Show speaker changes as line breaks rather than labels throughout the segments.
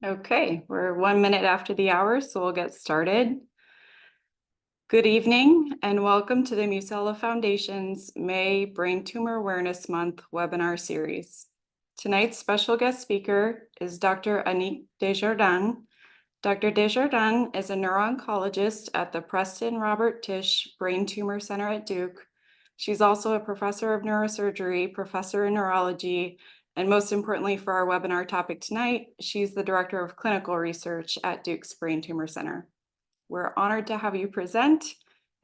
Okay, we're 1 minute after the hour, so we'll get started. Good evening and welcome to the Musella Foundation's May Brain Tumor Awareness Month webinar series. Tonight's special guest speaker is Dr. Annick Desjardins. Dr. Desjardins is a neuro-oncologist at the Preston Robert Tisch Brain Tumor Center at Duke. She's also a professor of neurosurgery, professor in neurology, and most importantly for our webinar topic tonight, she's the director of clinical research at Duke's Brain Tumor Center. We're honored to have you present.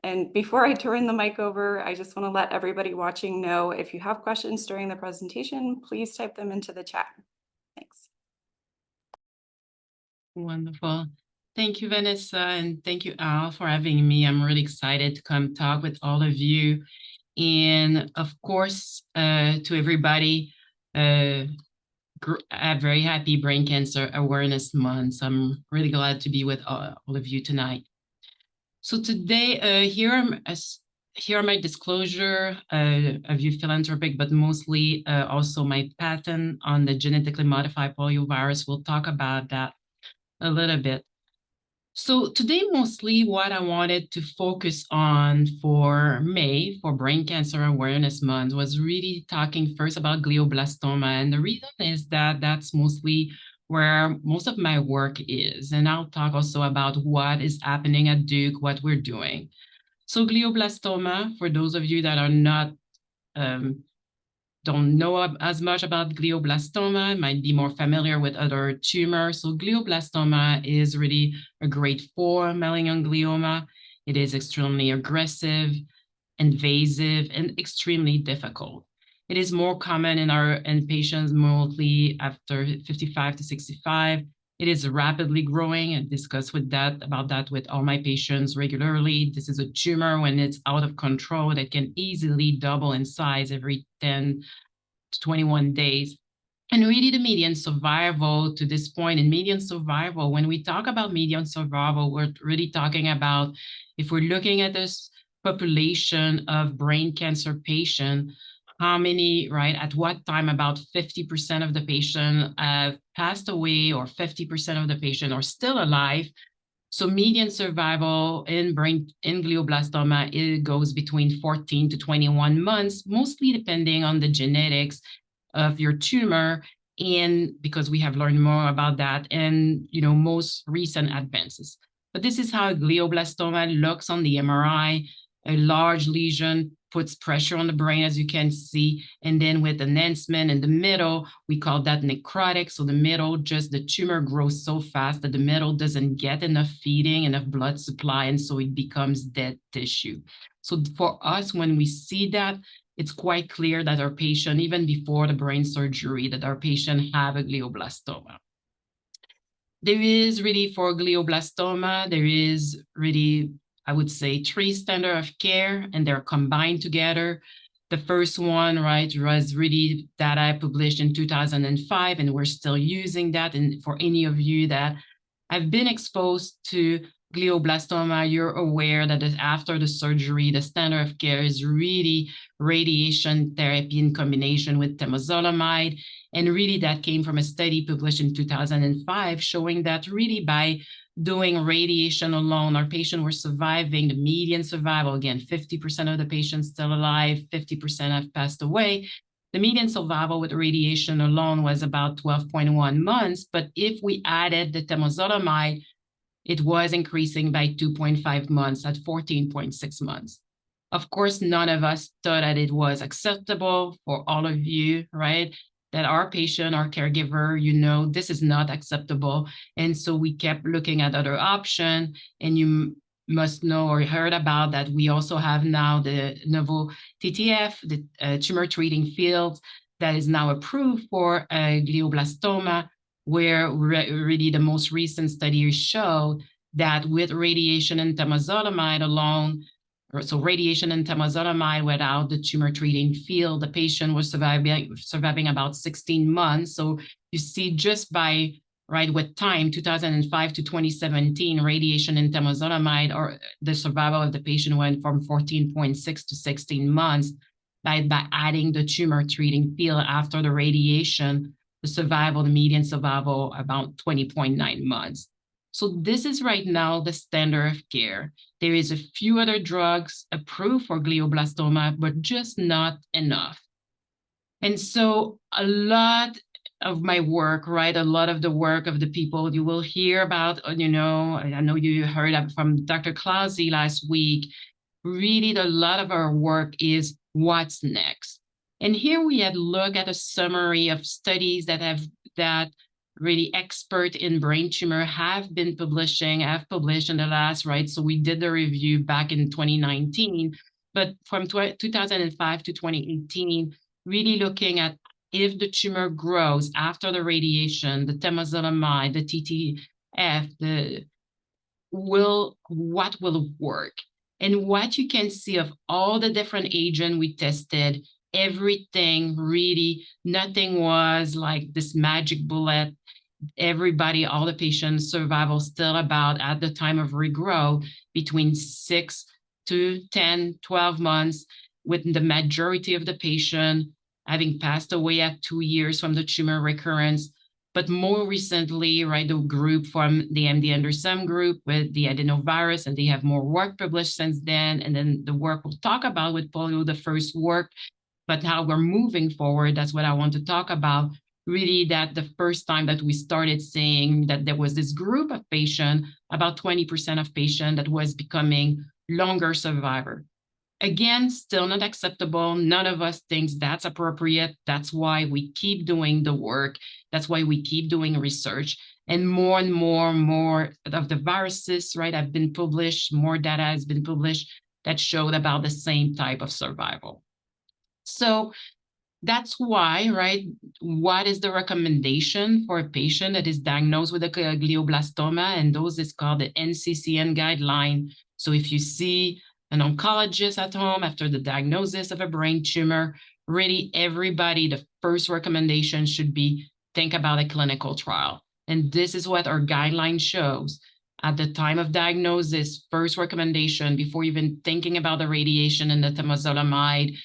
And before I turn the mic over, I just want to let everybody watching know if you have questions during the presentation, please type them into the chat. Thanks.
Wonderful. Thank you, Vanessa, and thank you, Al, for having me. I'm really excited to come talk with all of you. And of course, to everybody, a very happy Brain Cancer Awareness Month. So I'm really glad to be with all of you tonight. So today, here are my disclosure, a view philanthropic, but mostly also my patent on the genetically modified poliovirus. We'll talk about that a little bit. So today, mostly what I wanted to focus on for May, for Brain Cancer Awareness Month, was really talking first about glioblastoma. And the reason is that that's mostly where most of my work is. And I'll talk also about what is happening at Duke, what we're doing. So glioblastoma, for those of you that are not don't know as much about glioblastoma, might be more familiar with other tumors. So glioblastoma is really a grade 4 malignant glioma. It is extremely aggressive, invasive, and extremely difficult. It is more common in patients mostly after 55 to 65. It is rapidly growing, and discuss about that with all my patients regularly. This is a tumor when it's out of control that can easily double in size every 10 to 21 days. And really the median survival to this point, in median survival, when we talk about median survival, we're really talking about, if we're looking at this population of brain cancer patient, how many, right, at what time about 50% of the patient have passed away or 50% of the patient are still alive. So median survival in glioblastoma, it goes between 14 to 21 months, mostly depending on the genetics of your tumor, and because we have learned more about that and most recent advances. But this is how glioblastoma looks on the MRI. A large lesion puts pressure on the brain, as you can see, and then with enhancement in the middle, we call that necrotic. So the middle, just the tumor grows so fast that the middle doesn't get enough feeding, enough blood supply, and so it becomes dead tissue. So for us, when we see that, it's quite clear that our patient, even before the brain surgery, that our patient have a glioblastoma. There is really, for glioblastoma, there is really, I would say, 3 standards of care, and they're combined together. The first one, right, was really data I published in 2005, and we're still using that. And for any of you that have been exposed to glioblastoma, you're aware that after the surgery, the standard of care is really radiation therapy in combination with temozolomide. And really that came from a study published in 2005 showing that really by doing radiation alone, our patients were surviving. The median survival, again, 50% of the patients still alive, 50% have passed away. The median survival with radiation alone was about 12.1 months, but if we added the temozolomide, it was increasing by 2.5 months at 14.6 months. Of course, none of us thought that it was acceptable for all of you, right? That our patient, our caregiver, this is not acceptable. And so we kept looking at other options, and you must know or heard about that we also have now the novel TTF, the tumor treating field, that is now approved for glioblastoma, where really the most recent studies show that with radiation and temozolomide alone, so radiation and temozolomide without the tumor treating field, the patient was surviving about 16 months. So you see, just by right with time, 2005 to 2017, radiation and temozolomide, or the survival of the patient went from 14.6 to 16 months by adding the tumor treating field after the radiation the survival, the median survival, about 20.9 months. So this is right now the standard of care. There is a few other drugs approved for glioblastoma, but just not enough. And so a lot of my work, right, a lot of the work of the people you will hear about, you know, I know you heard from Dr. Clausy last week, really a lot of our work is what's next. And here we had looked at a summary of studies that really expert in brain tumor have published in the last, right? So we did the review back in 2019, but from 2005 to 2018, really looking at if the tumor grows after the radiation, the temozolomide, the TTF, what will work? And what you can see of all the different agents we tested, everything really, nothing was like this magic bullet. Everybody, all the patients' survival still about at the time of regrowth between 6 to 10, 12 months, with the majority of the patient having passed away at 2 years from the tumor recurrence. But more recently, right, the group from the MD Anderson group with the adenovirus, and they have more work published since then. And then the work we'll talk about with polio, the first work, but how we're moving forward, that's what I want to talk about. Really, that the first time that we started seeing that there was this group of patients, about 20% of patients that was becoming longer survivor. Again, still not acceptable. None of us thinks that's appropriate. That's why we keep doing the work. That's why we keep doing research. And more of the viruses, right, have been published, more data has been published that showed about the same type of survival. So that's why, right, what is the recommendation for a patient that is diagnosed with a glioblastoma? And those is called the NCCN guideline. So if you see an oncologist at home after the diagnosis of a brain tumor, really everybody, the first recommendation should be think about a clinical trial. And this is what our guideline shows. At the time of diagnosis, first recommendation, before even thinking about the radiation and the temozolomide,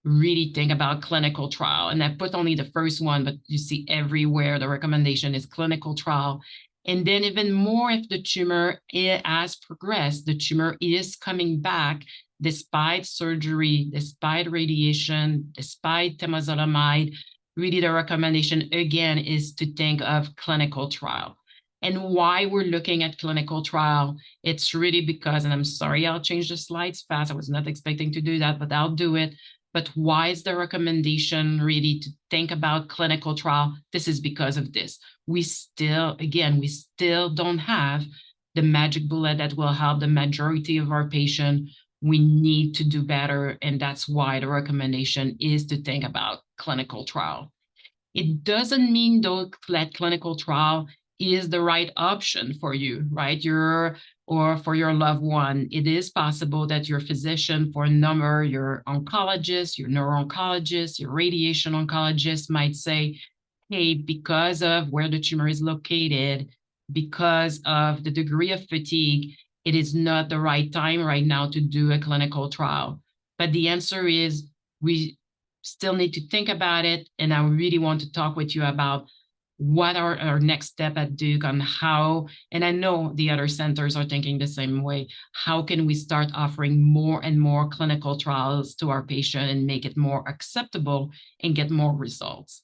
really think about clinical trial. And I put only the first one, but you see everywhere the recommendation is clinical trial. And then even more if the tumor has progressed, the tumor is coming back despite surgery, despite radiation, despite temozolomide, really the recommendation again is to think of clinical trial. And why we're looking at clinical trial, it's really because, and I'm sorry, I'll change the slides fast. I was not expecting to do that, but I'll do it. But why is the recommendation really to think about clinical trial? This is because of this. We still don't have the magic bullet that will help the majority of our patients. We need to do better. And that's why the recommendation is to think about clinical trial. It doesn't mean though that clinical trial is the right option for you, right? Or for your loved one. It is possible that your physician for a number, your oncologist, your neuro-oncologist, your radiation oncologist might say, hey, because of where the tumor is located, because of the degree of fatigue, it is not the right time right now to do a clinical trial. But the answer is we still need to think about it. And I really want to talk with you about what are our next step at Duke on how, and I know the other centers are thinking the same way, how can we start offering more and more clinical trials to our patient and make it more acceptable and get more results?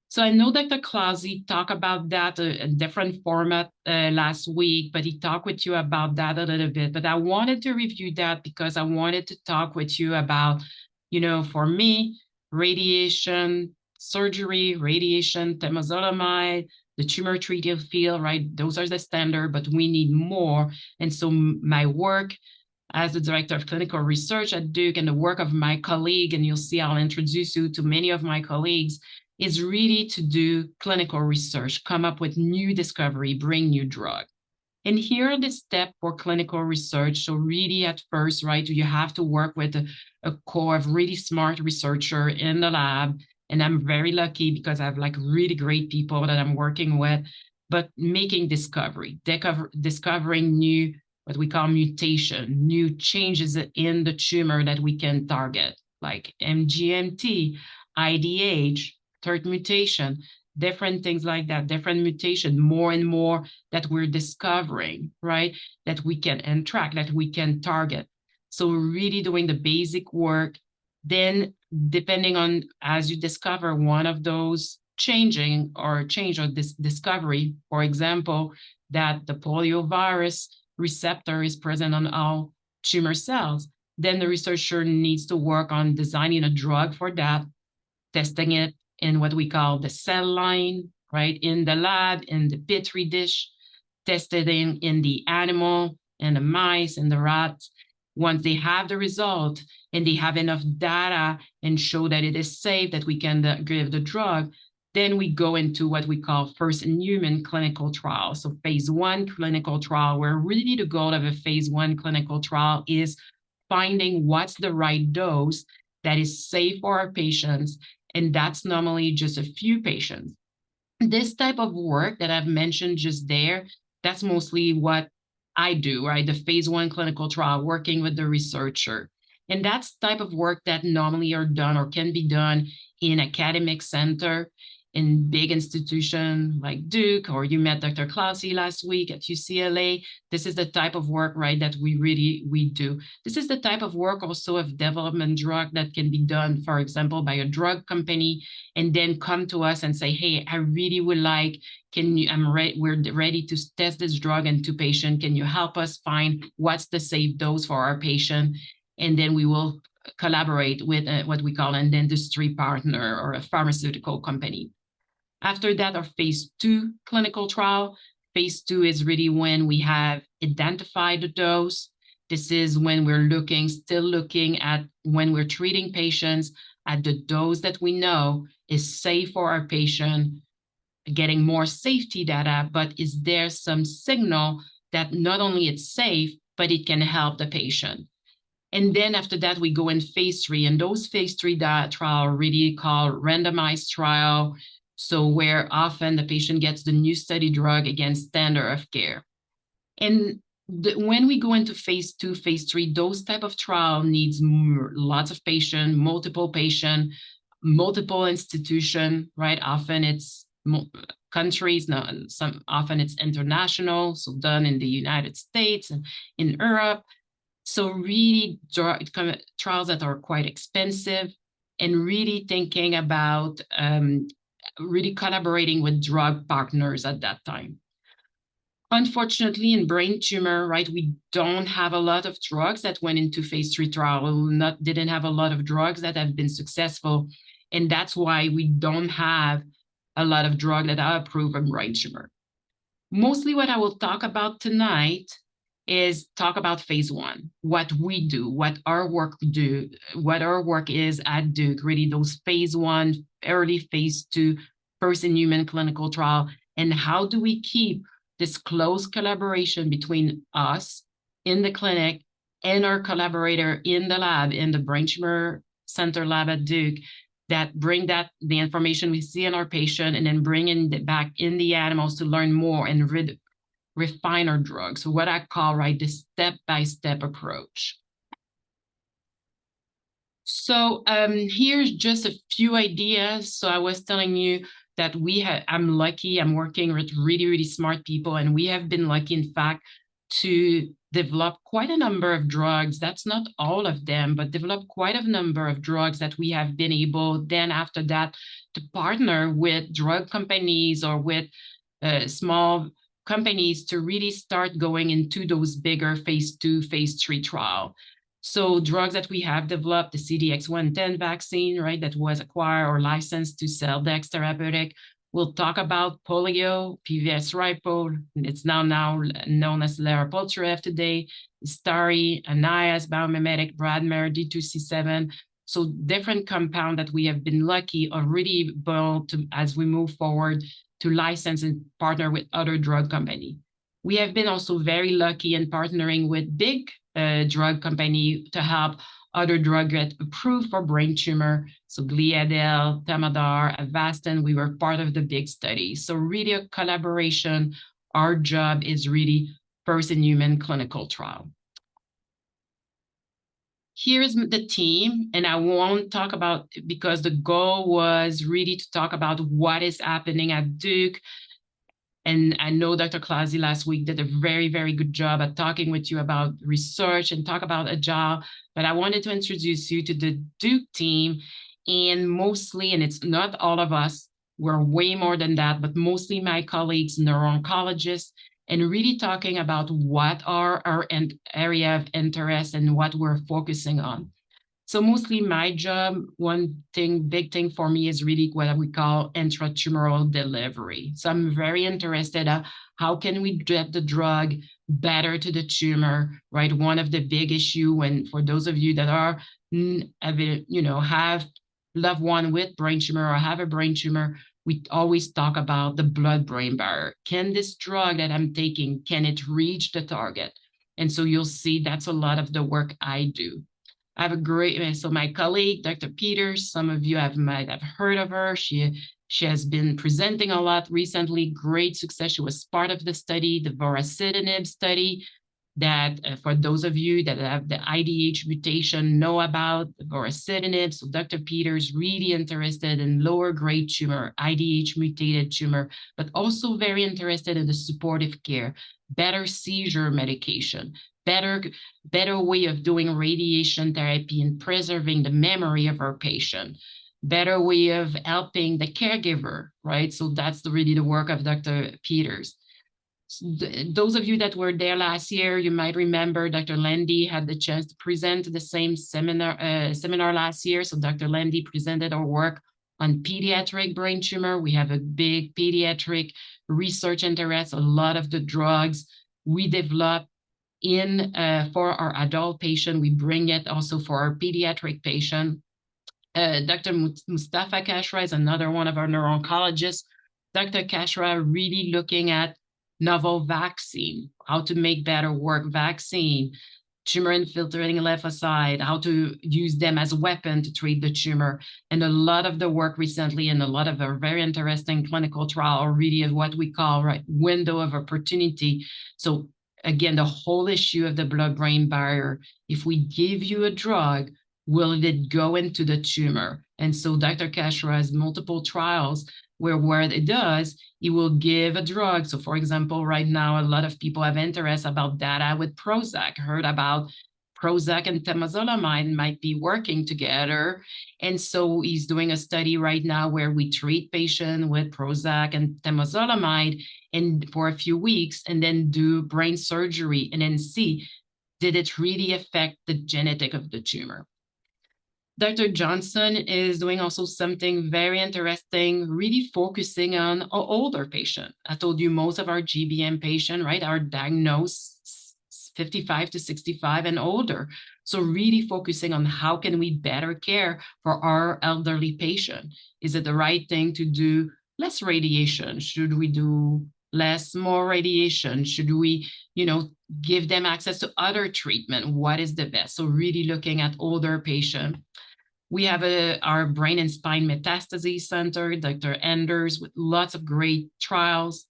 So I know Dr. Clausy talked about that a different format last week, but he talked with you about that a little bit. But I wanted to review that because I wanted to talk with you about, you know, for me, radiation, surgery, radiation, temozolomide, the tumor treated field, right? Those are the standard, but we need more. And so my work as the director of clinical research at Duke and the work of my colleague, and you'll see I'll introduce you to many of my colleagues, is really to do clinical research, come up with new discovery, bring new drug. And here are the steps for clinical research. So really at first, right, you have to work with a core of really smart researcher in the lab. And I'm very lucky because I have like really great people that I'm working with, but making discovering new, what we call mutation, new changes in the tumor that we can target, like MGMT, IDH, third mutation. different things like that, different mutation, more and more that we're discovering, right? That we can track, that we can target. So really doing the basic work. Then depending on, as you discover one of those change or this discovery, for example, that the poliovirus receptor is present on all tumor cells, then the researcher needs to work on designing a drug for that, testing it in what we call the cell line, right? In the lab, in the Petri dish, tested in the animal, and the mice, and the rats. Once they have the result and they have enough data and show that it is safe, that we can give the drug, then we go into what we call first in human clinical trial. So phase 1 clinical trial, where really the goal of a phase 1 clinical trial is finding what's the right dose that is safe for our patients. And that's normally just a few patients. This type of work that I've mentioned just there, that's mostly what I do, right? The phase 1 clinical trial, working with the researcher. And that's type of work that normally are done or can be done in academic center, in big institution like Duke, or you met Dr. Clousie last week at UCLA. This is the type of work, right, that we do. This is the type of work also of development drug that can be done, for example, by a drug company, and then come to us and say, hey, I really would like, we're ready to test this drug in 2 patients. Can you help us find what's the safe dose for our patient? And then we will collaborate with what we call an industry partner or a pharmaceutical company. After that, our phase 2 clinical trial. Phase 2 is really when we have identified the dose. This is when we're still looking at, when we're treating patients, at the dose that we know is safe for our patient, getting more safety data, but is there some signal that not only it's safe, but it can help the patient? And then after that, we go in phase 3, and those phase 3 trial really called randomized trial. So where often the patient gets the new study drug against standard of care. And when we go into phase 2, phase 3, those type of trial needs lots of patients, multiple institution, right? Often it's countries, often it's international, so done in the United States and in Europe. So really trials that are quite expensive, and really thinking about really collaborating with drug partners at that time. Unfortunately, in brain tumor, right, we don't have a lot of drugs that went into phase 3 trial, didn't have a lot of drugs that have been successful. And that's why we don't have a lot of drugs that are approved in brain tumor. Mostly what I will talk about tonight is talk about phase 1, what we do, what our work is at Duke, really those phase 1, early phase 2, first in human clinical trial, and how do we keep this close collaboration between us in the clinic and our collaborator in the lab, in the Brain Tumor Center lab at Duke, that bring the information we see in our patient and then bring it back in the animals to learn more and refine our drugs. So what I call, right, the step-by-step approach. So here's just a few ideas. So I was telling you that I'm lucky, I'm working with really, really smart people, and we have been lucky, in fact, to develop quite a number of drugs. That's not all of them, but develop quite a number of drugs that we have been able then after that to partner with drug companies or with small companies to really start going into those bigger phase 2, phase 3 trial. So drugs that we have developed, the CDX-110 vaccine, right, that was acquired or licensed to Celldex Therapeutic. We'll talk about polio, PVSRIPO, it's now known as Lerapolturev today, Stari, Anias, Biomimetic, Bradmer, D2C7. So different compound that we have been lucky or really able to, as we move forward, to license and partner with other drug company. We have been also very lucky in partnering with big drug company to help other drugs get approved for brain tumor. So Gliadel, Temodar, Avastin, we were part of the big study. So really a collaboration. Our job is really first in human clinical trial. Here's the team, and I won't talk about, because the goal was really to talk about what is happening at Duke. And I know Dr. Clausy last week did a very, very good job at talking with you about research and talk about Agile, but I wanted to introduce you to the Duke team, and mostly, and it's not all of us, we're way more than that, but mostly my colleagues, neuro-oncologists, and really talking about what are our area of interest and what we're focusing on. So mostly my job, big thing for me is really what we call intratumoral delivery. So I'm very interested in how can we get the drug better to the tumor, right? One of the big issue, and for those of you that are, have loved one with brain tumor or have a brain tumor, we always talk about the blood-brain barrier. Can this drug that I'm taking, can it reach the target? And so you'll see that's a lot of the work I do. I have a great, so my colleague, Dr. Peters, some of you might have heard of her. She has been presenting a lot recently, great success. She was part of the study, the vorasidenib study, that for those of you that have the IDH mutation know about the vorasidenib. So Dr. Peters really interested in lower grade tumor, IDH mutated tumor, but also very interested in the supportive care, better seizure medication, better way of doing radiation therapy and preserving the memory of our patient, better way of helping the caregiver, right? So that's really the work of Dr. Peters. Those of you that were there last year, you might remember Dr. Landy had the chance to present the same seminar last year. So Dr. Landy presented our work on pediatric brain tumor. We have a big pediatric research interest. A lot of the drugs we develop for our adult patient, we bring it also for our pediatric patient. Dr. Mustafa Kashra is another one of our neuro-oncologists. Dr. Kashra really looking at novel vaccine, how to make better work vaccine, tumor infiltrating lymphocyte, how to use them as a weapon to treat the tumor. And a lot of the work recently and a lot of our very interesting clinical trial are really what we call window of opportunity. So again, the whole issue of the blood-brain barrier, if we give you a drug, will it go into the tumor? And so Dr. Kashra has multiple trials where it does, it will give a drug. So for example, right now, a lot of people have interest about data with Prozac, heard about Prozac and temozolomide might be working together. And so he's doing a study right now where we treat patients with Prozac and temozolomide and for a few weeks, and then do brain surgery and then see, did it really affect the genetic of the tumor? Dr. Johnson is doing also something very interesting, really focusing on an older patient. I told you most of our GBM patients, right, are diagnosed 55 to 65 and older. So really focusing on how can we better care for our elderly patient. Is it the right thing to do less radiation? Should we do more radiation? Should we, give them access to other treatment? What is the best? So really looking at older patients. We have our Brain and Spine Metastases Center, Dr. Enders, with lots of great trials.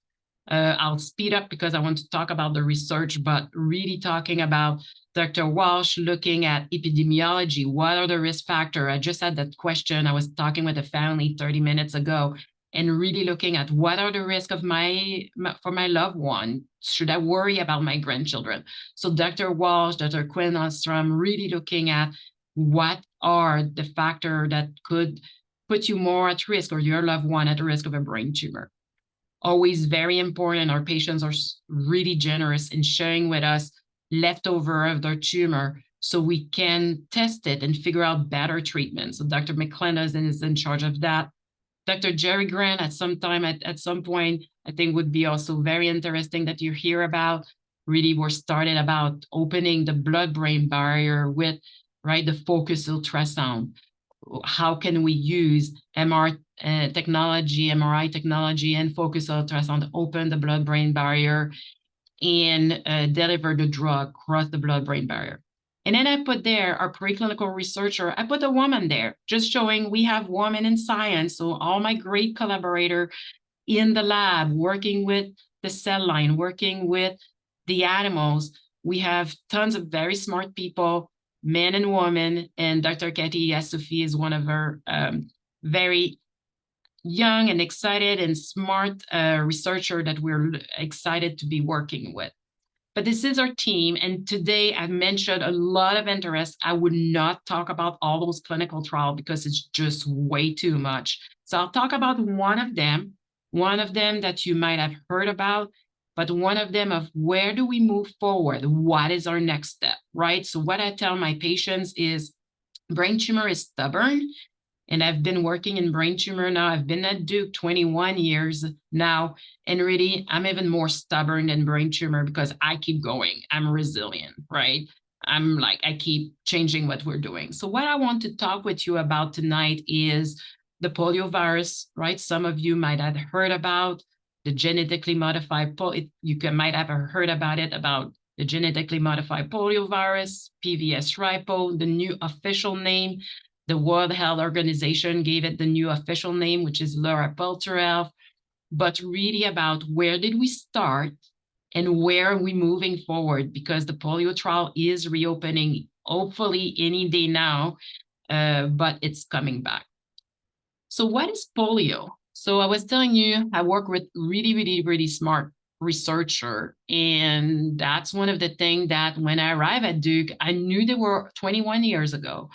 I'll speed up because I want to talk about the research, but really talking about Dr. Walsh looking at epidemiology. What are the risk factors? I just had that question. I was talking with a family 30 minutes ago and really looking at what are the risks of for my loved one. Should I worry about my grandchildren? So Dr. Walsh, Dr. Quinn Ostrom, really looking at what are the factors that could put you more at risk or your loved one at risk of a brain tumor. Always very important. Our patients are really generous in sharing with us leftover of their tumor so we can test it and figure out better treatment. So Dr. McClendon is in charge of that. Dr. Jerry Grant at some point, I think would be also very interesting that you hear about. Really, we're started about opening the blood-brain barrier with the focus ultrasound. How can we use MRI technology, and focus ultrasound to open the blood-brain barrier and deliver the drug across the blood-brain barrier? And then I put there our preclinical researcher. I put a woman there, just showing we have women in science. So all my great collaborators in the lab, working with the cell line, working with the animals. We have tons of very smart people, men and women, and Dr. Cathy Yassoufi is one of our very young and excited and smart researcher that we're excited to be working with. But this is our team, and today I've mentioned a lot of interest. I would not talk about all those clinical trials because it's just way too much. So I'll talk about one of them that you might have heard about, but one of them of where do we move forward? What is our next step, right? So what I tell my patients is brain tumor is stubborn. And I've been working in brain tumor now. I've been at Duke 21 years now. And really, I'm even more stubborn than brain tumor because I keep going. I'm resilient, right? I keep changing what we're doing. So what I want to talk with you about tonight is the poliovirus, right? Some of you might have heard about the genetically modified might have heard about it, about the genetically modified poliovirus, PVSRIPO, the new official name. The World Health Organization gave it the new official name, which is Lerapolturev, but really about where did we start and where are we moving forward, because the polio trial is reopening, hopefully any day now, but it's coming back. So what is polio? So I was telling you, I work with really smart researcher, and that's one of the things that when I arrived at Duke, I knew they were 21 years ago.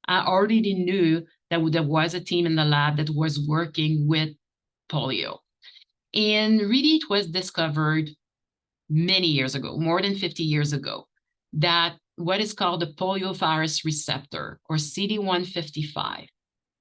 I already knew that there was a team in the lab that was working with polio. And really, it was discovered many years ago, more than 50 years ago, that what is called the poliovirus receptor, or CD155,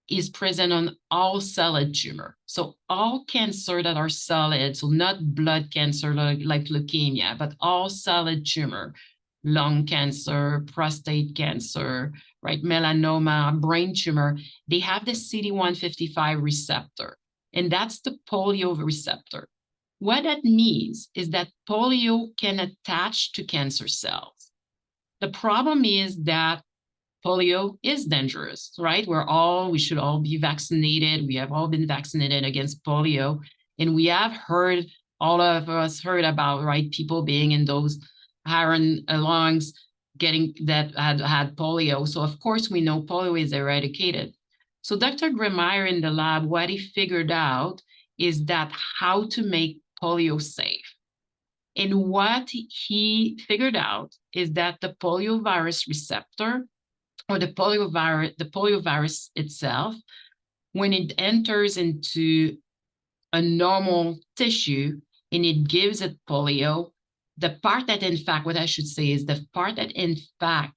is present on all solid tumor. So all cancer that are solid, so not blood cancer like leukemia, but all solid tumor, lung cancer, prostate cancer, right, melanoma, brain tumor, they have the CD155 receptor, and that's the polio receptor. What that means is that polio can attach to cancer cells. The problem is that polio is dangerous, right? We should all be vaccinated. We have all been vaccinated against polio. And we have heard, all of us heard about, right, people being in those iron lungs that had polio. So of course we know polio is eradicated. So Dr. Gremmeyer in the lab, what he figured out is that how to make polio safe. And what he figured out is that the poliovirus receptor, or the poliovirus itself, when it enters into a normal tissue and it gives it polio, the part that what I should say is the part that infect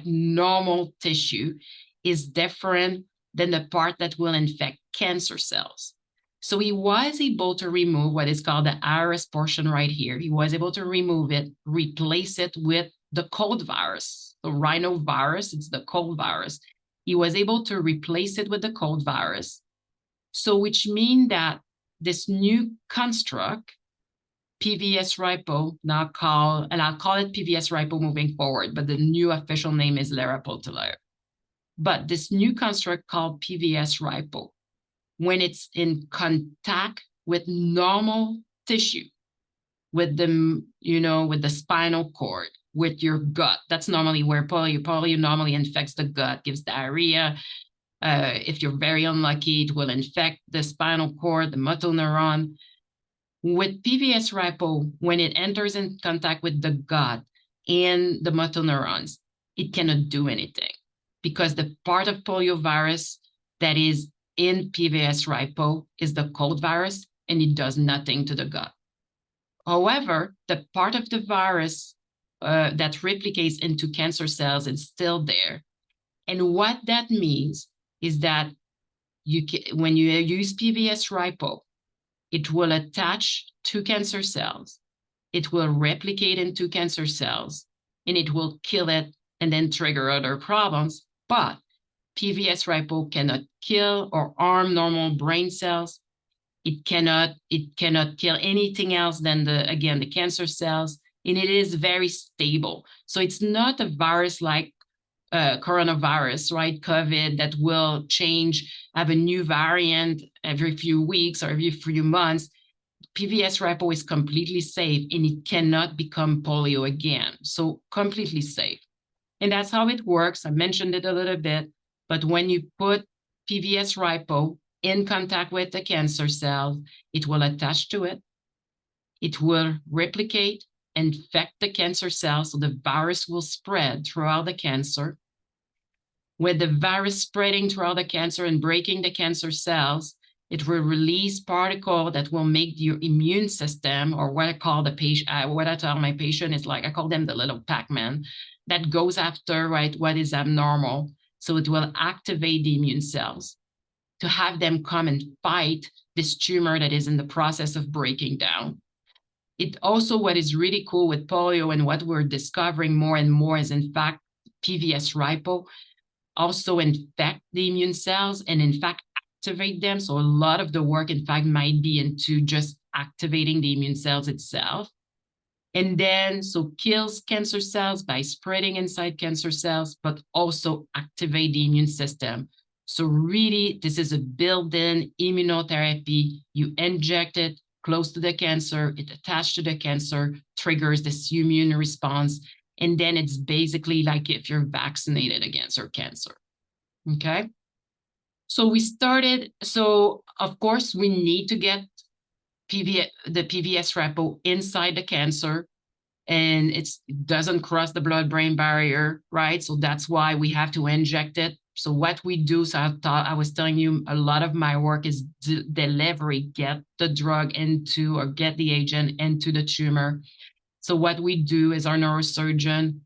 normal tissue is different than the part that will infect cancer cells. So he was able to remove what is called the IRS portion right here. He was able to remove it, replace it with the cold virus, the rhinovirus, it's the cold virus. He was able to replace it with the cold virus. So which means that this new construct, PVSRIPO, I'll call it PVSRIPO moving forward, but the new official name is Lerapolturev. But this new construct called PVSRIPO, when it's in contact with normal tissue, with the spinal cord, with your gut, that's normally where polio normally infects the gut, gives diarrhea. If you're very unlucky, it will infect the spinal cord, the motor neuron. With PVSRIPO, when it enters in contact with the gut and the motor neurons, it cannot do anything, because the part of poliovirus that is in PVSRIPO is the cold virus, and it does nothing to the gut. However, the part of the virus that replicates into cancer cells is still there. And what that means is that when you use PVSRIPO, it will attach to cancer cells, it will replicate into cancer cells, and it will kill it and then trigger other problems. But PVSRIPO cannot kill or harm normal brain cells. It cannot kill anything else than the cancer cells, and it is very stable. So it's not a virus like coronavirus, right? COVID, that will change, have a new variant every few weeks or every few months. PVSRIPO is completely safe and it cannot become polio again. So completely safe. And that's how it works. I mentioned it a little bit, but when you put PVSRIPO in contact with the cancer cell, it will attach to it. It will replicate, infect the cancer cell, so the virus will spread throughout the cancer. With the virus spreading throughout the cancer and breaking the cancer cells, it will release particles that will make your immune system, or what I call the patient, what I tell my patient is like, I call them the little Pac-Man that goes after, right, what is abnormal. So it will activate the immune cells to have them come and fight this tumor that is in the process of breaking down. It also, what is really cool with polio and what we're discovering more and more is, in fact, PVSRIPO also infect the immune cells and, in fact, activate them. So a lot of the work, in fact, might be into just activating the immune cells itself. And then, so kills cancer cells by spreading inside cancer cells, but also activate the immune system. So really, this is a built-in immunotherapy. You inject it close to the cancer, it attached to the cancer, triggers this immune response. And then it's basically like if you're vaccinated against your cancer, okay? So we started, so of course we need to get the PVSRIPO inside the cancer, and it doesn't cross the blood-brain barrier, right? So that's why we have to inject it. So what we do, so I was telling you, a lot of my work is delivery, get the drug into, or get the agent into the tumor. So what we do is our neurosurgeon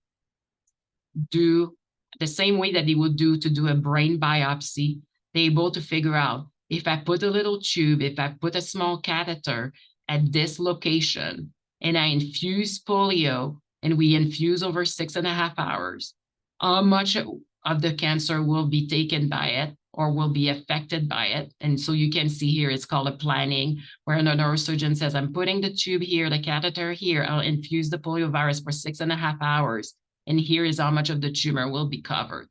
do the same way that they would do to do a brain biopsy. They're able to figure out, if I put a little tube, if I put a small catheter at this location, and I infuse polio, and we infuse over 6.5 hours, how much of the cancer will be taken by it or will be affected by it? And so you can see here, it's called a planning, where a neurosurgeon says, I'm putting the tube here, the catheter here, I'll infuse the polio virus for 6.5 hours. And here is how much of the tumor will be covered.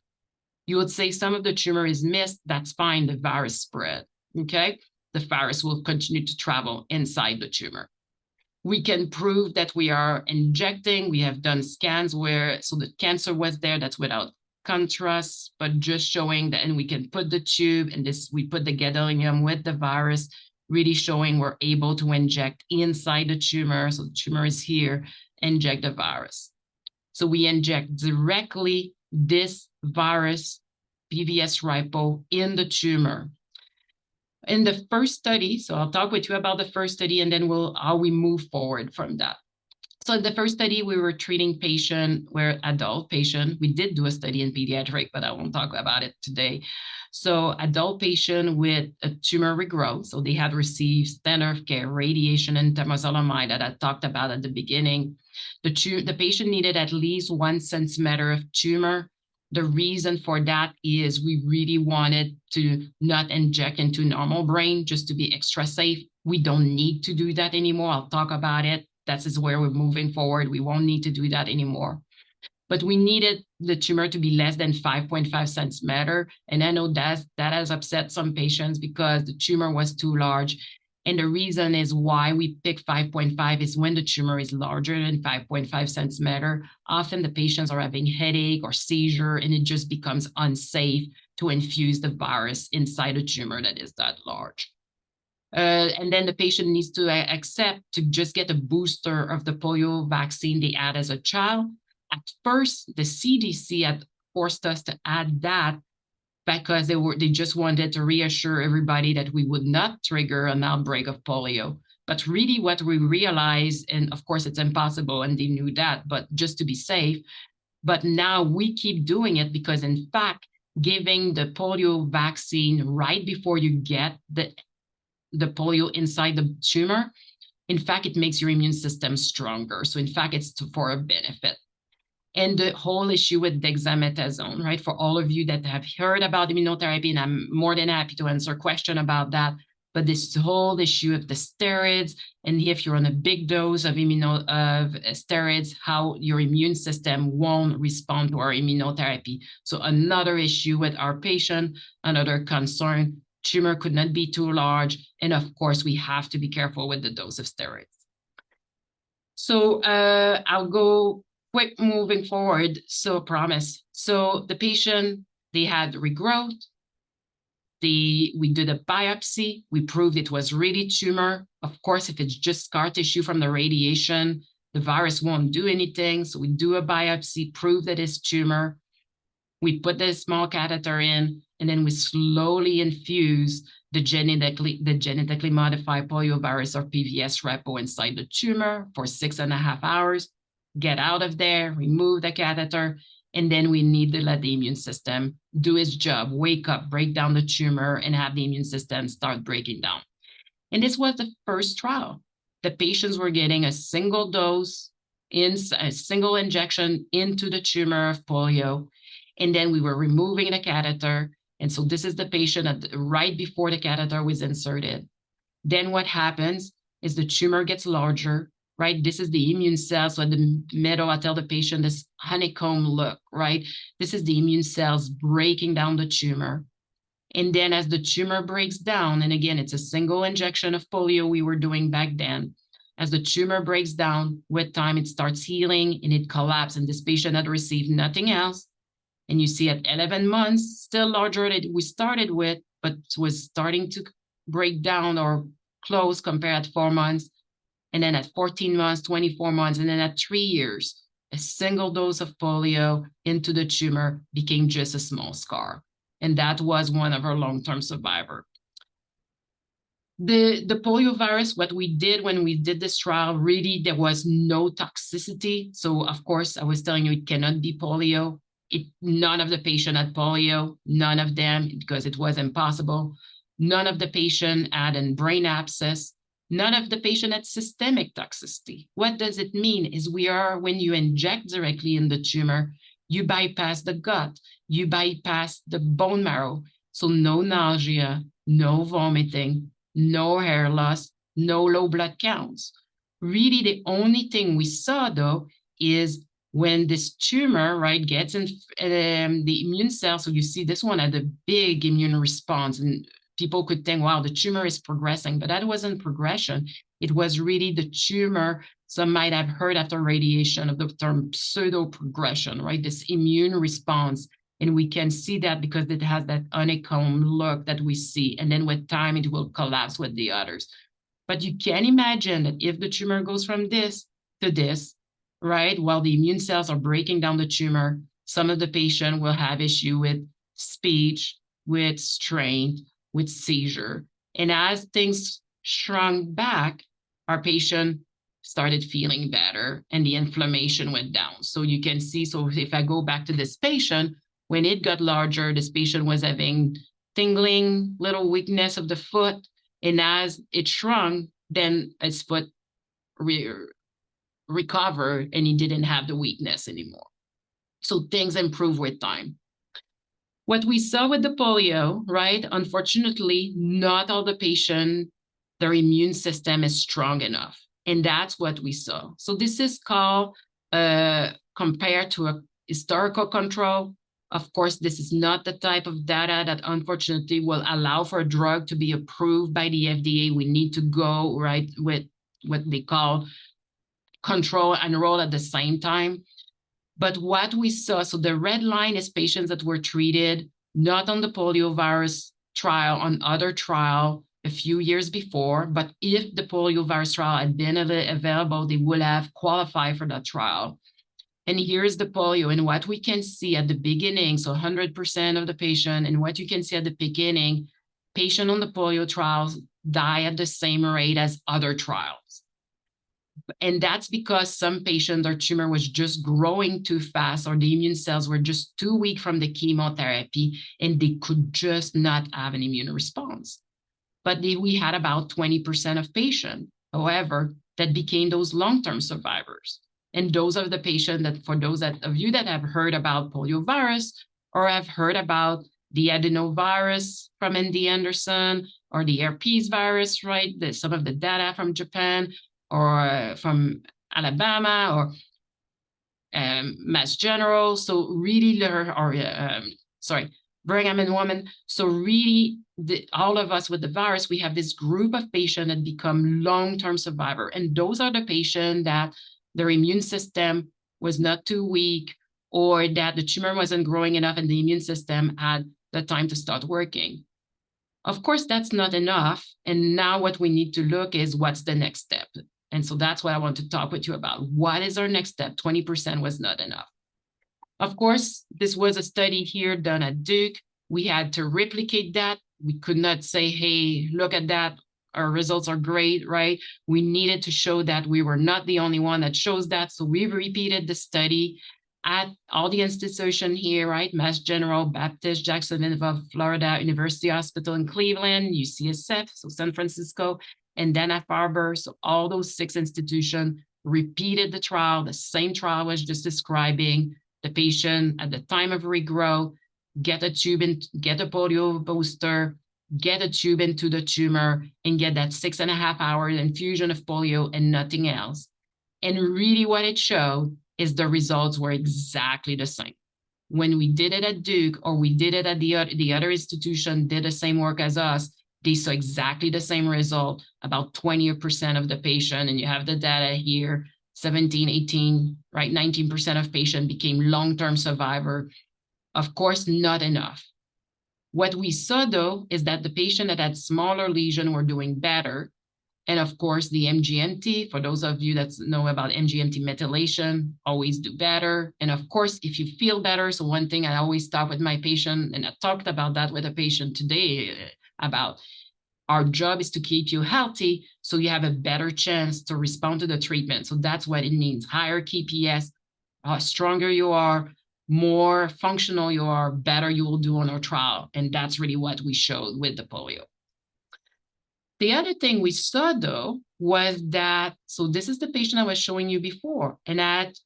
You would say some of the tumor is missed, that's fine, the virus spread, okay? The virus will continue to travel inside the tumor. We can prove that we are injecting, we have done scans where, so the cancer was there, that's without contrast, but just showing that, and we can put the tube, and this, we put the gadolinium with the virus, really showing we're able to inject inside the tumor, so the tumor is here, inject the virus. So we inject directly this virus, PVSRIPO, in the tumor. In the first study, so I'll talk with you about the first study, and then how we move forward from that. So in the first study, we were treating adult patient. We did do a study in pediatric, but I won't talk about it today. So adult patient with a tumor regrowth. So they had received standard of care, radiation and temozolomide that I talked about at the beginning. The patient needed at least 1 centimeter of tumor. The reason for that is we really wanted to not inject into normal brain, just to be extra safe. We don't need to do that anymore. I'll talk about it. That is where we're moving forward. We won't need to do that anymore. But we needed the tumor to be less than 5.5 centimeter. And I know that has upset some patients because the tumor was too large. And the reason is why we pick 5.5 is when the tumor is larger than 5.5 centimeter, often the patients are having headache or seizure, and it just becomes unsafe to infuse the virus inside a tumor that is that large. And then the patient needs to accept to just get a booster of the polio vaccine they had as a child. At first, the CDC had forced us to add that because they just wanted to reassure everybody that we would not trigger an outbreak of polio. But really what we realized, and of course it's impossible and they knew that, but just to be safe, but now we keep doing it because in fact, giving the polio vaccine right before you get the polio inside the tumor, in fact, it makes your immune system stronger. So in fact, it's for a benefit. And the whole issue with dexamethasone, right? For all of you that have heard about immunotherapy, and I'm more than happy to answer a question about that, but this whole issue of the steroids, and if you're on a big dose of steroids, how your immune system won't respond to our immunotherapy. So another issue with our patient, another concern, tumor could not be too large. And of course, we have to be careful with the dose of steroids. So I'll go quick moving forward. So promise. So the patient, they had regrowth. We did a biopsy. We proved it was really tumor. Of course, if it's just scar tissue from the radiation, the virus won't do anything. So we do a biopsy, prove that it's tumor. We put the small catheter in, and then we slowly infuse the genetically modified poliovirus or PVSRIPO inside the tumor for 6.5 hours, get out of there, remove the catheter, and then we need to let the immune system do its job, wake up, break down the tumor, and have the immune system start breaking down. And this was the first trial. The patients were getting a single dose, a single injection into the tumor of polio, and then we were removing the catheter. And so this is the patient right before the catheter was inserted. Then what happens is the tumor gets larger, right? This is the immune cells. So in the middle, I tell the patient this honeycomb look, right? This is the immune cells breaking down the tumor. And then as the tumor breaks down, and again, it's a single injection of polio we were doing back then. As the tumor breaks down, with time, it starts healing and it collapses. And this patient had received nothing else. And you see at 11 months, still larger than we started with, but was starting to break down or close compared to 4 months. And then at 14 months, 24 months, and then at 3 years, a single dose of polio into the tumor became just a small scar. And that was one of our long-term survivors. The poliovirus, what we did when we did this trial, really, there was no toxicity. So of course, I was telling you, it cannot be polio. None of the patient had polio, none of them, because it was impossible. None of the patient had a brain abscess. None of the patient had systemic toxicity. What does it mean is when you inject directly in the tumor, you bypass the gut, you bypass the bone marrow. So no nausea, no vomiting, no hair loss, no low blood counts. Really, the only thing we saw, though, is when this tumor, right, gets in the immune cell. So you see this one had a big immune response, and people could think, wow, the tumor is progressing, but that wasn't progression. It was really the tumor. Some might have heard after radiation of the term pseudo progression, right? This immune response. And we can see that because it has that honeycomb look that we see. And then with time, it will collapse with the others. But you can imagine that if the tumor goes from this to this, right, while the immune cells are breaking down the tumor, some of the patient will have issue with speech, with strength, with seizure. And as things shrunk back, our patient started feeling better and the inflammation went down. So you can see, so if I go back to this patient, when it got larger, this patient was having tingling, little weakness of the foot. And as it shrunk, then his foot recovered and he didn't have the weakness anymore. So things improve with time. What we saw with the polio, right? Unfortunately, not all the patients, their immune system is strong enough. And that's what we saw. So this is called, compared to a historical control. Of course, this is not the type of data that unfortunately will allow for a drug to be approved by the FDA. We need to go, right, with what they call control and enroll at the same time. But what we saw, so the red line is patients that were treated not on the poliovirus trial, on other trial a few years before, but if the poliovirus trial had been available, they would have qualified for that trial. And here's the polio, and what we can see at the beginning, so 100% of the patient, and what you can see at the beginning, patient on the polio trials die at the same rate as other trials. And that's because some patients, their tumor was just growing too fast, or the immune cells were just too weak from the chemotherapy, and they could just not have an immune response. But we had about 20% of patients, however, that became those long-term survivors. And those are the patients that, for those of you that have heard about poliovirus or have heard about the adenovirus from MD Anderson or the herpes virus, right? Some of the data from Japan or from Alabama or Mass General. So really, Brigham and Women. So really, all of us with the virus, we have this group of patients that become long-term survivor. And those are the patients that their immune system was not too weak, or that the tumor wasn't growing enough and the immune system had the time to start working. Of course, that's not enough. And now what we need to look is what's the next step. And so that's what I want to talk with you about. What is our next step? 20% was not enough. Of course, this was a study here done at Duke. We had to replicate that. We could not say, hey, look at that. Our results are great, right? We needed to show that we were not the only one that shows that. So we repeated the study at all the institutions here, right? Mass General, Baptist, Jacksonville, Florida, University Hospital in Cleveland, UCSF, so San Francisco, and Dana-Farber. So all those 6 institutions repeated the trial, the same trial I was just describing. The patient at the time of regrowth, get a tube and get a polio booster, get a tube into the tumor, and get that 6.5-hour infusion of polio and nothing else. And really what it showed is the results were exactly the same. When we did it at Duke, or we did it at the other institution, did the same work as us, they saw exactly the same result, about 20% of the patient, and you have the data here, 17, 18, right, 19% of patients became long-term survivor. Of course, not enough. What we saw, though, is that the patient that had smaller lesion were doing better. And of course, the MGMT, for those of you that know about MGMT methylation, always do better. And of course, if you feel better, so one thing I always talk with my patient, and I talked about that with a patient today, about our job is to keep you healthy so you have a better chance to respond to the treatment. So that's what it means. Higher KPS, stronger you are, more functional you are, better you will do on our trial. And that's really what we showed with the polio. The other thing we saw, though, was that, so this is the patient I was showing you before, and at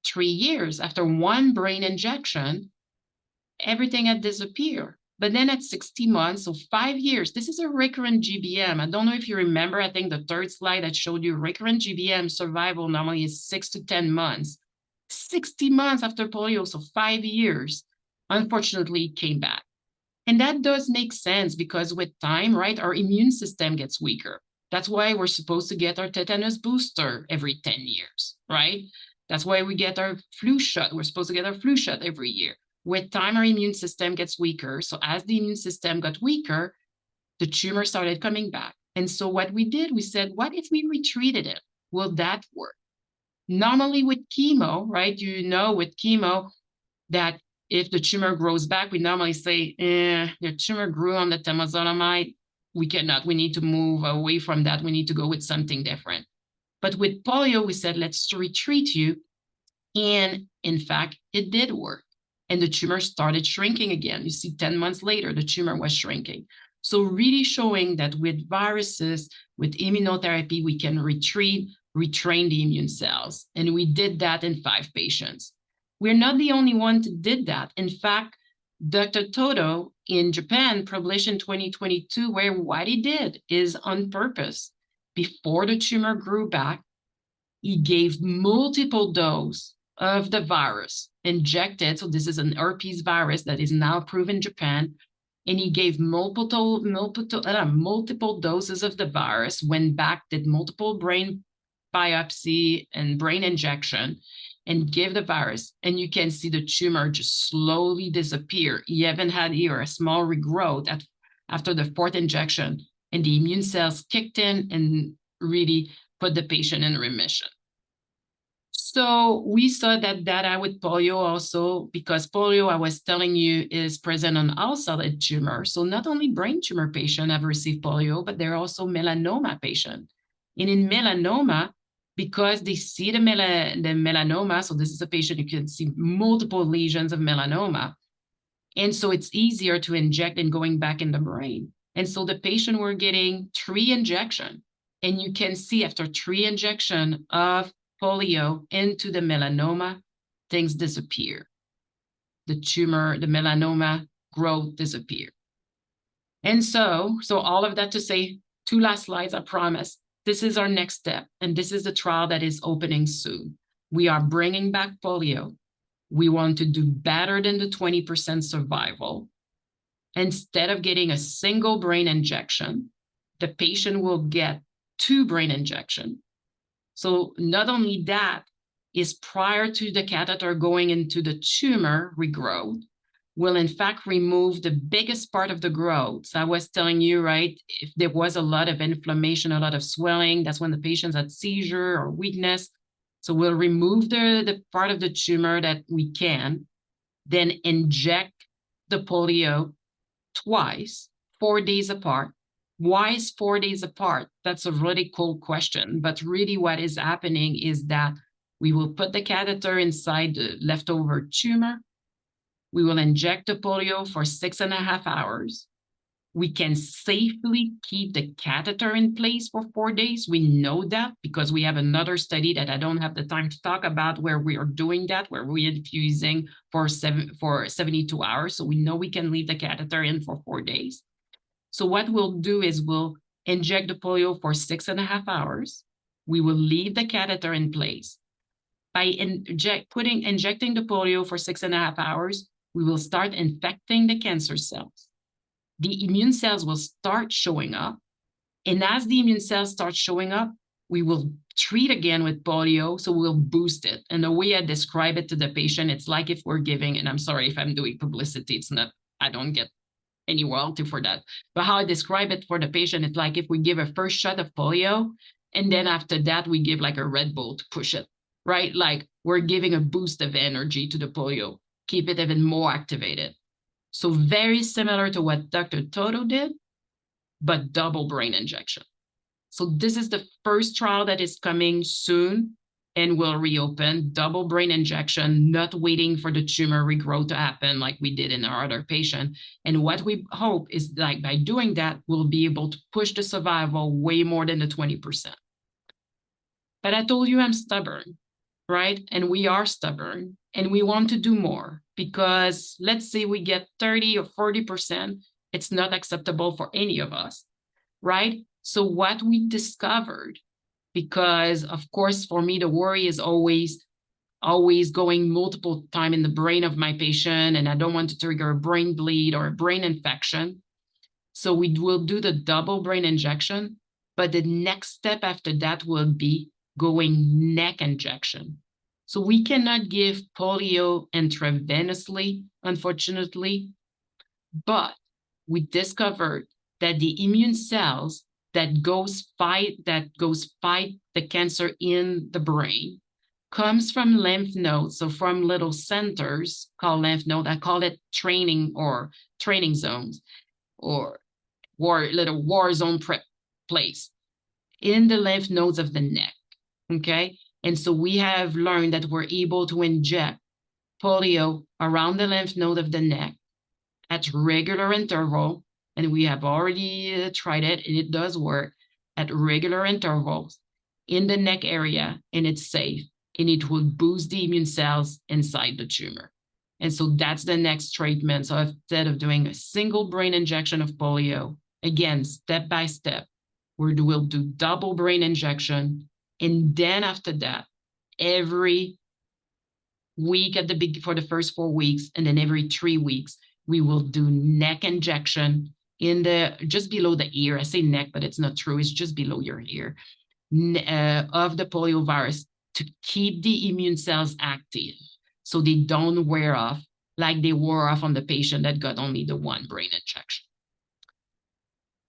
3 years, after 1 brain injection, everything had disappeared. But then at 60 months, so 5 years, this is a recurrent GBM. I don't know if you remember, I think the 3rd slide that showed you recurrent GBM survival normally is 6 to 10 months. 60 months after polio, so 5 years, unfortunately, it came back. And that does make sense because with time, right, our immune system gets weaker. That's why we're supposed to get our tetanus booster every 10 years, right? That's why we get our flu shot. We're supposed to get our flu shot every year. With time, our immune system gets weaker. So as the immune system got weaker, the tumor started coming back. And so what we did, we said, what if we retreated it? Will that work? Normally with chemo, right, you know, with chemo that if the tumor grows back, we normally say, the tumor grew on the temozolomide. We cannot, we need to move away from that. We need to go with something different. But with polio, we said, let's retreat you. And in fact, it did work. And the tumor started shrinking again. You see, 10 months later, the tumor was shrinking. So really showing that with viruses, with immunotherapy, we can retrain the immune cells. And we did that in 5 patients. We're not the only one that did that. In fact, Dr. Todo in Japan published in 2022 where what he did is on purpose. Before the tumor grew back, he gave multiple doses of the virus injected. So this is an herpes virus that is now approved in Japan. And he gave multiple doses of the virus, went back, did multiple brain biopsy and brain injection, and give the virus, and you can see the tumor just slowly disappear. He even had here a small regrowth after the 4th injection, and the immune cells kicked in and really put the patient in remission. So we saw that data with polio also, because polio, I was telling you, is present on all solid tumors. So not only brain tumor patients have received polio, but there are also melanoma patients. And in melanoma, because they see the melanoma, so this is a patient, you can see multiple lesions of melanoma. And so it's easier to inject than going back in the brain. And so the patient were getting 3 injections. And you can see after 3 injections of polio into the melanoma, things disappear. The tumor, the melanoma growth disappear. And so all of that to say, 2 last slides, I promise. This is our next step, and this is the trial that is opening soon. We are bringing back polio. We want to do better than the 20% survival. Instead of getting a single brain injection, the patient will get 2 brain injections. So not only that, is prior to the catheter going into the tumor regrowth, will in fact remove the biggest part of the growth. So I was telling you, right, if there was a lot of inflammation, a lot of swelling, that's when the patient's had seizure or weakness. So we'll remove the part of the tumor that we can, then inject the polio twice, 4 days apart. Why is 4 days apart? That's a really cool question. But really what is happening is that we will put the catheter inside the leftover tumor. We will inject the polio for 6.5 hours. We can safely keep the catheter in place for 4 days. We know that because we have another study that I don't have the time to talk about where we are doing that, where we're infusing for 72 hours. So we know we can leave the catheter in for 4 days. So what we'll do is we'll inject the polio for 6.5 hours. We will leave the catheter in place. By injecting the polio for 6.5 hours, we will start infecting the cancer cells. The immune cells will start showing up. And as the immune cells start showing up, we will treat again with polio. So we'll boost it. And the way I describe it to the patient, it's like if we're giving, and I'm sorry if I'm doing publicity, it's not, I don't get any royalty for that. But how I describe it for the patient, it's like if we give a first shot of polio, and then after that, we give like a Red Bull to push it, right? Like we're giving a boost of energy to the polio, keep it even more activated. So very similar to what Dr. Toto did, but double brain injection. So this is the first trial that is coming soon and will reopen, double brain injection, not waiting for the tumor regrowth to happen like we did in our other patient. And what we hope is like by doing that, we'll be able to push the survival way more than the 20%. But I told you I'm stubborn, right? And we are stubborn and we want to do more because let's say we get 30 or 40%, it's not acceptable for any of us, right? So what we discovered, because of course, for me, the worry is always going multiple times in the brain of my patient, and I don't want to trigger a brain bleed or a brain infection. So we will do the double brain injection, but the next step after that will be going neck injection. So we cannot give polio intravenously, unfortunately, but we discovered that the immune cells that goes fight the cancer in the brain comes from lymph nodes, so from little centers called lymph node. I call it training zones, or little war zone place in the lymph nodes of the neck. Okay, and so we have learned that we're able to inject polio around the lymph node of the neck at regular interval, and we have already tried it, and it does work at regular intervals in the neck area, and it's safe, and it will boost the immune cells inside the tumor. And so that's the next treatment. So instead of doing a single brain injection of polio, again, step by step, we'll do double brain injection. And then after that, every week for the first 4 weeks, and then every 3 weeks, we will do neck injection just below the ear. I say neck, but it's not true. It's just below your ear of the poliovirus to keep the immune cells active so they don't wear off like they wore off on the patient that got only the 1 brain injection.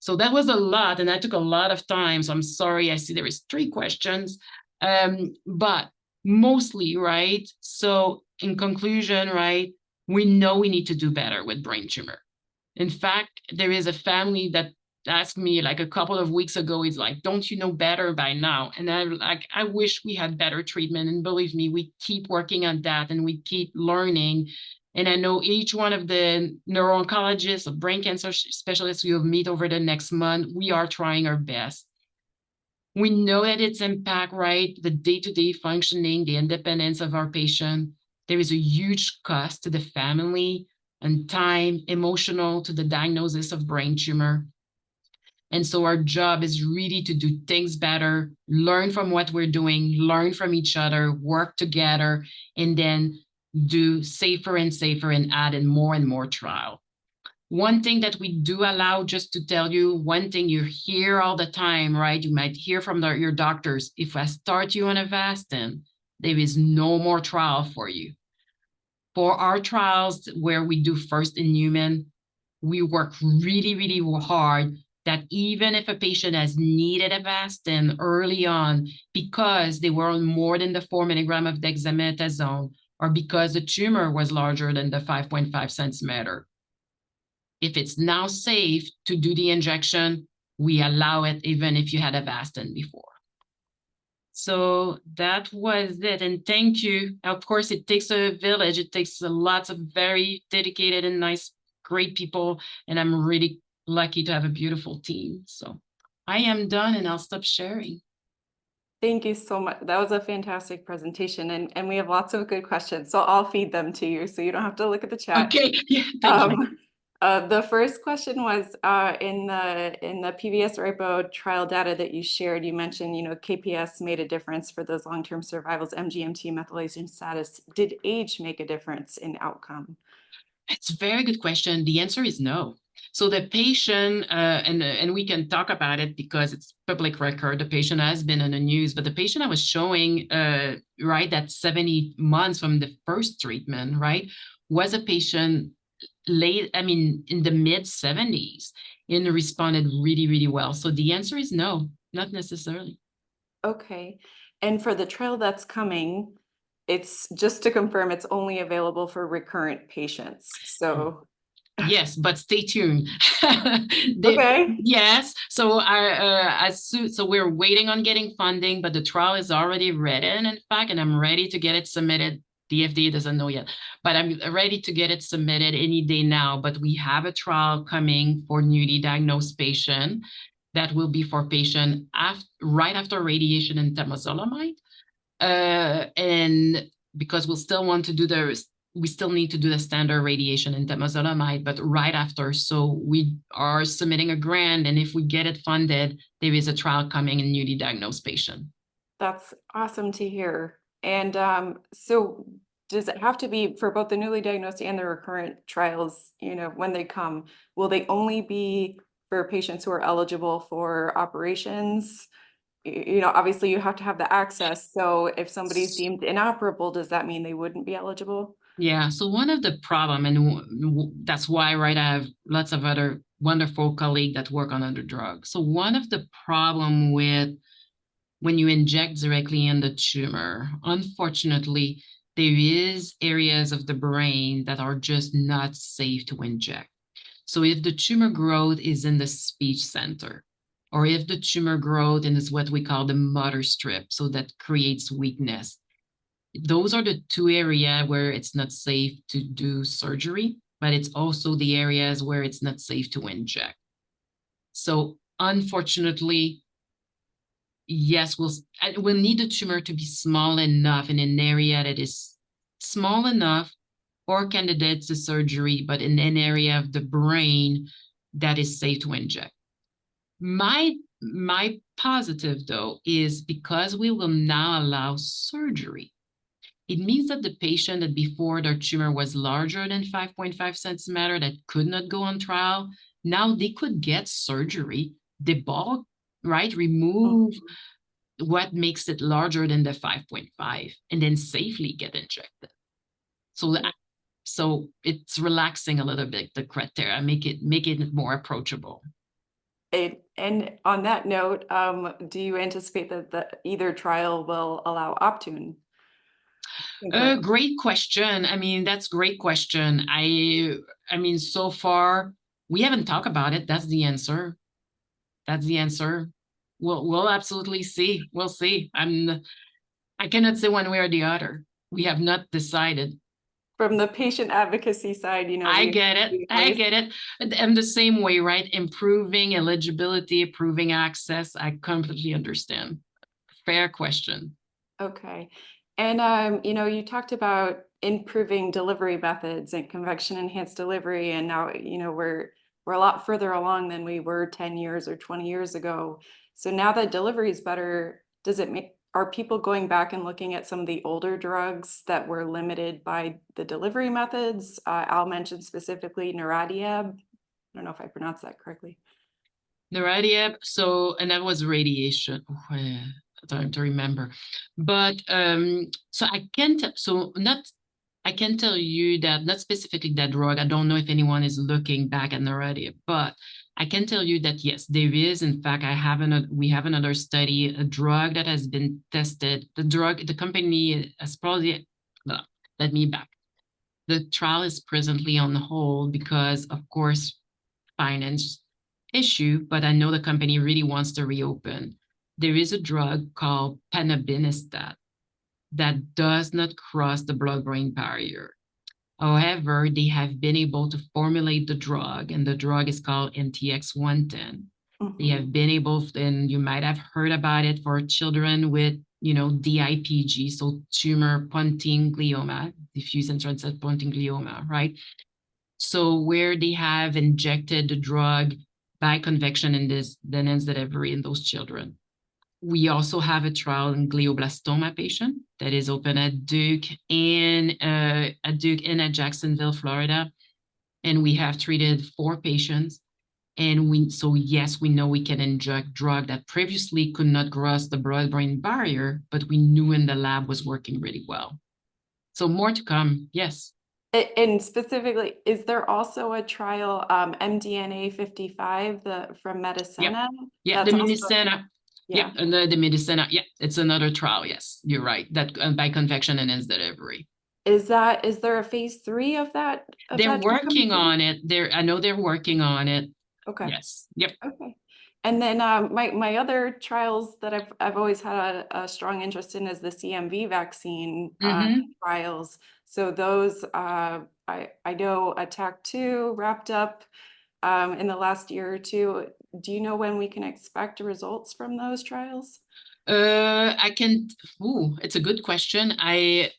So that was a lot, and that took a lot of time. So I'm sorry, I see there is 3 questions, but mostly, right? So in conclusion, right, we know we need to do better with brain tumor. In fact, there is a family that asked me like a couple of weeks ago, he's like, don't you know better by now? And I'm like, I wish we had better treatment. And believe me, we keep working on that and we keep learning. And I know each one of the neuro-oncologists or brain cancer specialists we will meet over the next month, we are trying our best. We know that its impact, right? The day-to-day functioning, the independence of our patient. There is a huge cost to the family and time, emotional to the diagnosis of brain tumor. And so our job is really to do things better, learn from what we're doing, learn from each other, work together, and then do safer and safer and add in more and more trial. One thing that we do allow, just to tell you, one thing you hear all the time, right? You might hear from your doctors, if I start you on Avastin, there is no more trial for you. For our trials where we do first in human, we work really, really hard that even if a patient has needed Avastin early on because they were on more than the 4 milligram of dexamethasone, or because the tumor was larger than the 5.5 centimeter, if it's now safe to do the injection, we allow it even if you had Avastin before. So that was it. And thank you. Of course, it takes a village. It takes lots of very dedicated and nice, great people. And I'm really lucky to have a beautiful team. So I am done and I'll stop sharing.
Thank you so much. That was a fantastic presentation, and we have lots of good questions. So I'll feed them to you so you don't have to look at the chat.
Okay, yeah, thank you.
The first question was in the PVSRIPO trial data that you shared, you mentioned, KPS made a difference for those long-term survivals, MGMT methylation status. Did age make a difference in outcome?
It's a very good question. The answer is no. So the patient, and we can talk about it because it's public record, the patient has been in the news, but the patient I was showing, right, that 70 months from the first treatment, right, was a patient in the mid 70s and responded really, really well. So the answer is no, not necessarily.
Okay. And for the trial that's coming, it's just to confirm, it's only available for recurrent patients. So
Yes, but stay tuned.
okay.
Yes, so so we're waiting on getting funding, but the trial is already written, in fact, and I'm ready to get it submitted. The FDA doesn't know yet, but I'm ready to get it submitted any day now. But we have a trial coming for newly diagnosed patient that will be for patient right after radiation and temozolomide. And because we still need to do the standard radiation and temozolomide, but right after. So we are submitting a grant, and if we get it funded, there is a trial coming in newly diagnosed patient.
That's awesome to hear. And so does it have to be for both the newly diagnosed and the recurrent trials, when they come, will they only be for patients who are eligible for operations? Obviously you have to have the access. So if somebody's deemed inoperable, does that mean they wouldn't be eligible?
Yeah, so one of the problem, and that's why, right, I have lots of other wonderful colleagues that work on other drugs. So one of the problem with when you inject directly in the tumor, unfortunately, there is areas of the brain that are just not safe to inject. So if the tumor growth is in the speech center, or if the tumor growth is what we call the motor strip, so that creates weakness, those are the two areas where it's not safe to do surgery, but it's also the areas where it's not safe to inject. So unfortunately, yes, we'll need the tumor to be small enough in an area that is small enough or candidate to surgery, but in an area of the brain that is safe to inject. My positive, though, is because we will now allow surgery. It means that the patient that before their tumor was larger than 5.5 centimeter that could not go on trial, now they could get surgery, debulk, right? Remove what makes it larger than the 5.5 and then safely get injected. So it's relaxing a little bit, the criteria, make it more approachable.
And on that note, do you anticipate that either trial will allow Optune?
Great question. I mean, that's a great question. I mean, so far we haven't talked about it. That's the answer. That's the answer. We'll absolutely see. We'll see. I cannot say one way or the other. We have not decided.
From the patient advocacy side,
I get it. I get it. And the same way, right? Improving eligibility, improving access. I completely understand. Fair question.
Okay. And you talked about improving delivery methods and convection enhanced delivery, and now, we're a lot further along than we were 10 years or 20 years ago. So now that delivery is better, are people going back and looking at some of the older drugs that were limited by the delivery methods? I'll mention specifically Neradiab. I don't know if I pronounced that correctly.
Lerapolturev, so, and that was radiation. Time to remember. But so I can't, so not, I can tell you that not specifically that drug. I don't know if anyone is looking back at Lerapolturev, but I can tell you that yes, there is. In fact, we have another study, a drug that has been tested. The company has probably, let me back. The trial is presently on hold because, of course, finance issue, but I know the company really wants to reopen. There is a drug called panobinostat that does not cross the blood-brain barrier. However, they have been able to formulate the drug, and the drug is called MTX 110. They have been able, and you might have heard about it for children with, DIPG, so tumor pontine glioma, diffuse intranset pontine glioma, right? So where they have injected the drug by convection in this, the lens delivery in those children. We also have a trial in glioblastoma patient that is open at Duke and at Jacksonville, Florida. And we have treated 4 patients. And so yes, we know we can inject drug that previously could not cross the blood-brain barrier, but we knew in the lab was working really well. So more to come, yes.
And specifically, is there also a trial, MDNA 55, from Medicina?
Yeah,
That's
the
also,
Medicina.
yeah.
And the Medicina. Yeah, it's another trial. Yes, you're right. That by convection and ends delivery.
Is there a phase 3 of that?
They're working on it. I know they're working on it.
Okay.
Yes. Yep.
Okay. And then my other trials that I've always had a strong interest in is the CMV vaccine trials. So those I know ATTACK-2 wrapped up in the last year or two. Do you know when we can expect results from those trials?
I can. It's a good question. I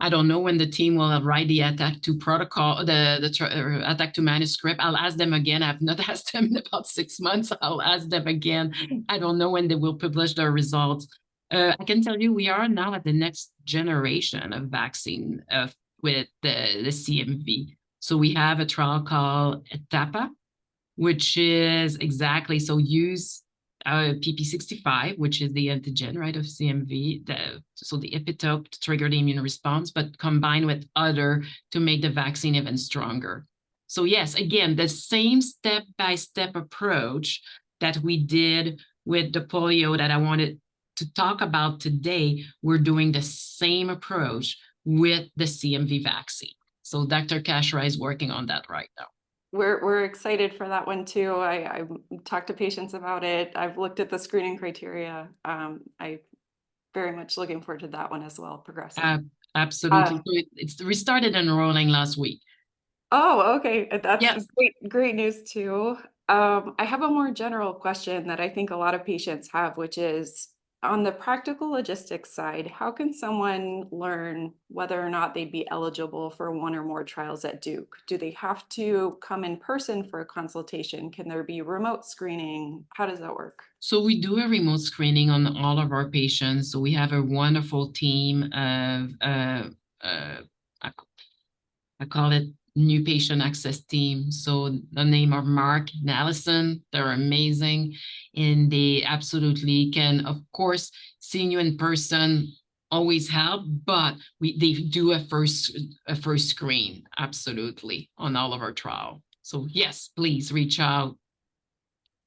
don't know when the team will write the ATTACK-2 protocol, the ATTACK-2 manuscript. I'll ask them again. I've not asked them in about 6 months. I'll ask them again. I don't know when they will publish their results. I can tell you we are now at the next generation of vaccine with the CMV. So we have a trial called ETAPA, which is exactly so use PP65, which is the antigen, right, of CMV, so the epitope to trigger the immune response, but combined with other to make the vaccine even stronger. So yes, again, the same step-by-step approach that we did with the polio that I wanted to talk about today, we're doing the same approach with the CMV vaccine. So Dr. Kashra is working on that right now.
We're excited for that one too. I talked to patients about it. I've looked at the screening criteria. I very much looking forward to that one as well, progressing.
Absolutely. So we started enrolling last week.
Oh, okay. That's
yes.
Great news too. I have a more general question that I think a lot of patients have, which is on the practical logistics side, how can someone learn whether or not they'd be eligible for one or more trials at Duke? Do they have to come in person for a consultation? Can there be remote screening? How does that work?
So we do a remote screening on all of our patients. So we have a wonderful team of, I call it new patient access team. So the name of Mark and Allison, they're amazing. And they absolutely can, of course, seeing you in person always help, but they do a first screen, absolutely, on all of our trial. So yes, please reach out.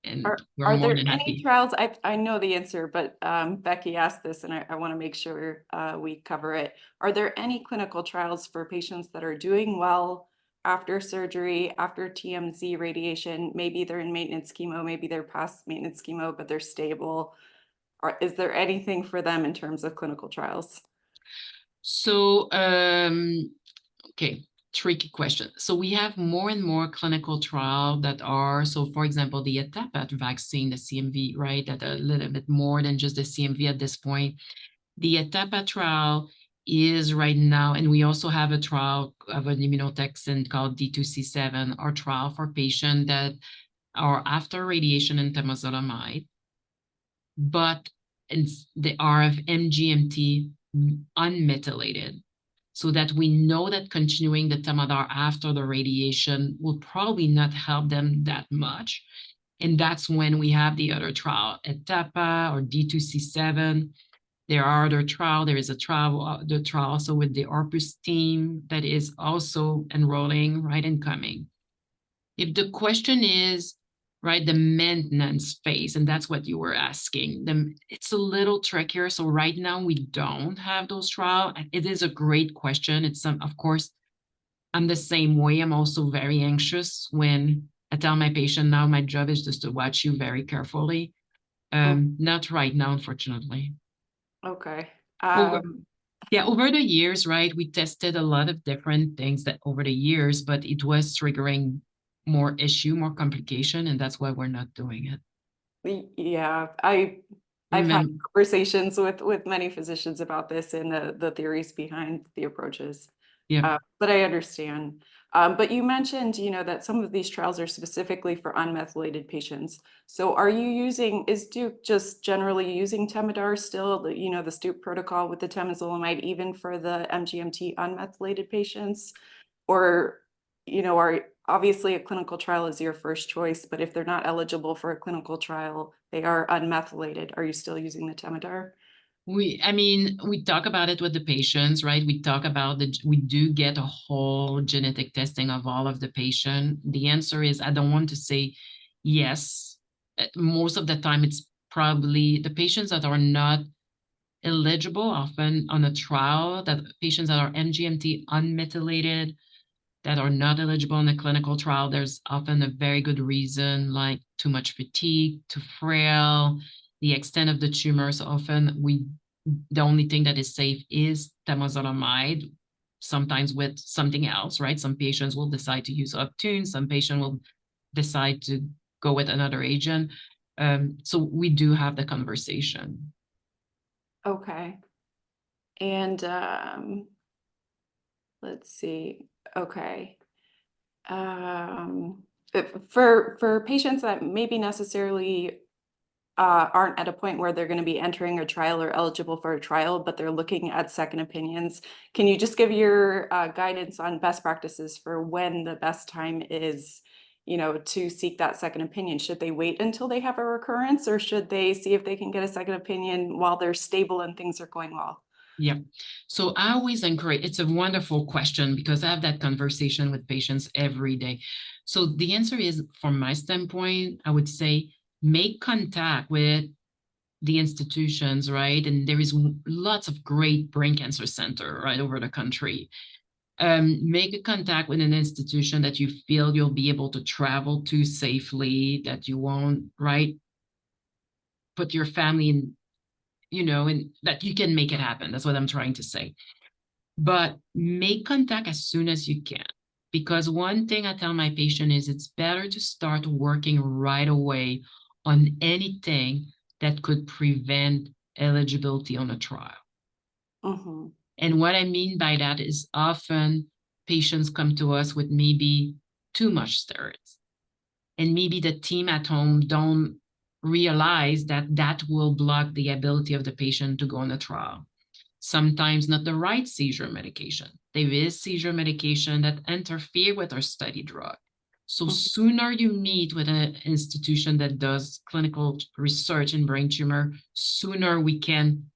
And we're
Are
more
there
than
any
happy.
trials? I know the answer, but Becky asked this and I want to make sure we cover it. Are there any clinical trials for patients that are doing well after surgery, after TMZ radiation? Maybe they're in maintenance chemo, maybe they're past maintenance chemo, but they're stable. Is there anything for them in terms of clinical trials?
So, okay, tricky question. So we have more and more clinical trial that are, so for example, the ETAPA vaccine, the CMV, right, that a little bit more than just the CMV at this point. The ETAPA trial is right now, and we also have a trial of an immunotoxin called D2C7, our trial for patients that are after radiation and temozolomide, but they are of MGMT unmethylated. so that we know that continuing the Temodar after the radiation will probably not help them that much. And that's when we have the other trial, ETAPA or D2C7. There are other trials. There is a trial, the trial also with the Orpus team that is also enrolling, right, and coming. If the question is, right, the maintenance phase, and that's what you were asking, then it's a little trickier. So right now we don't have those trials. It is a great question. It's of course, I'm the same way. I'm also very anxious when I tell my patient now my job is just to watch you very carefully. Not right now, unfortunately.
Okay.
Over, yeah, over the years, right, we tested a lot of different things that over the years, but it was triggering more issue, more complication, and that's why we're not doing it.
Yeah, I've had
Remember,
conversations with many physicians about this and the theories behind the approaches.
yeah.
But I understand. But you mentioned, that some of these trials are specifically for unmethylated patients. So is Duke just generally using Temodar still, the Stoop protocol with the temozolomide, even for the MGMT unmethylated patients? Or, obviously a clinical trial is your first choice, but if they're not eligible for a clinical trial, they are unmethylated. Are you still using the Temodar?
I mean, we talk about it with the patients, right? We talk about we do get a whole genetic testing of all of the patient. The answer is, I don't want to say yes. Most of the time, it's probably the patients that are not eligible, often on a trial, that patients that are MGMT unmethylated, that are not eligible in a clinical trial, there's often a very good reason, like too much fatigue, too frail, the extent of the tumor. So often the only thing that is safe is temozolomide, sometimes with something else, right? Some patients will decide to use Optune, some patient will decide to go with another agent. So we do have the conversation.
Okay. And let's see. Okay. For patients that maybe necessarily aren't at a point where they're going to be entering a trial or eligible for a trial, but they're looking at second opinions, can you just give your guidance on best practices for when the best time is, to seek that second opinion? Should they wait until they have a recurrence, or should they see if they can get a second opinion while they're stable and things are going well?
Yeah. So I always encourage, it's a wonderful question because I have that conversation with patients every day. So the answer is, from my standpoint, I would say make contact with the institutions, right? And there is lots of great brain cancer center right over the country. Make a contact with an institution that you feel you'll be able to travel to safely, that you won't, right, put your family in, and that you can make it happen. That's what I'm trying to say. But make contact as soon as you can. Because one thing I tell my patient is it's better to start working right away on anything that could prevent eligibility on a trial.
Mhm.
And what I mean by that is often patients come to us with maybe too much steroids. And maybe the team at home don't realize that that will block the ability of the patient to go on a trial. Sometimes not the right seizure medication. There is seizure medication that interfere with our study drug. So
Mhm.
sooner you meet with an institution that does clinical research in brain tumor, sooner we can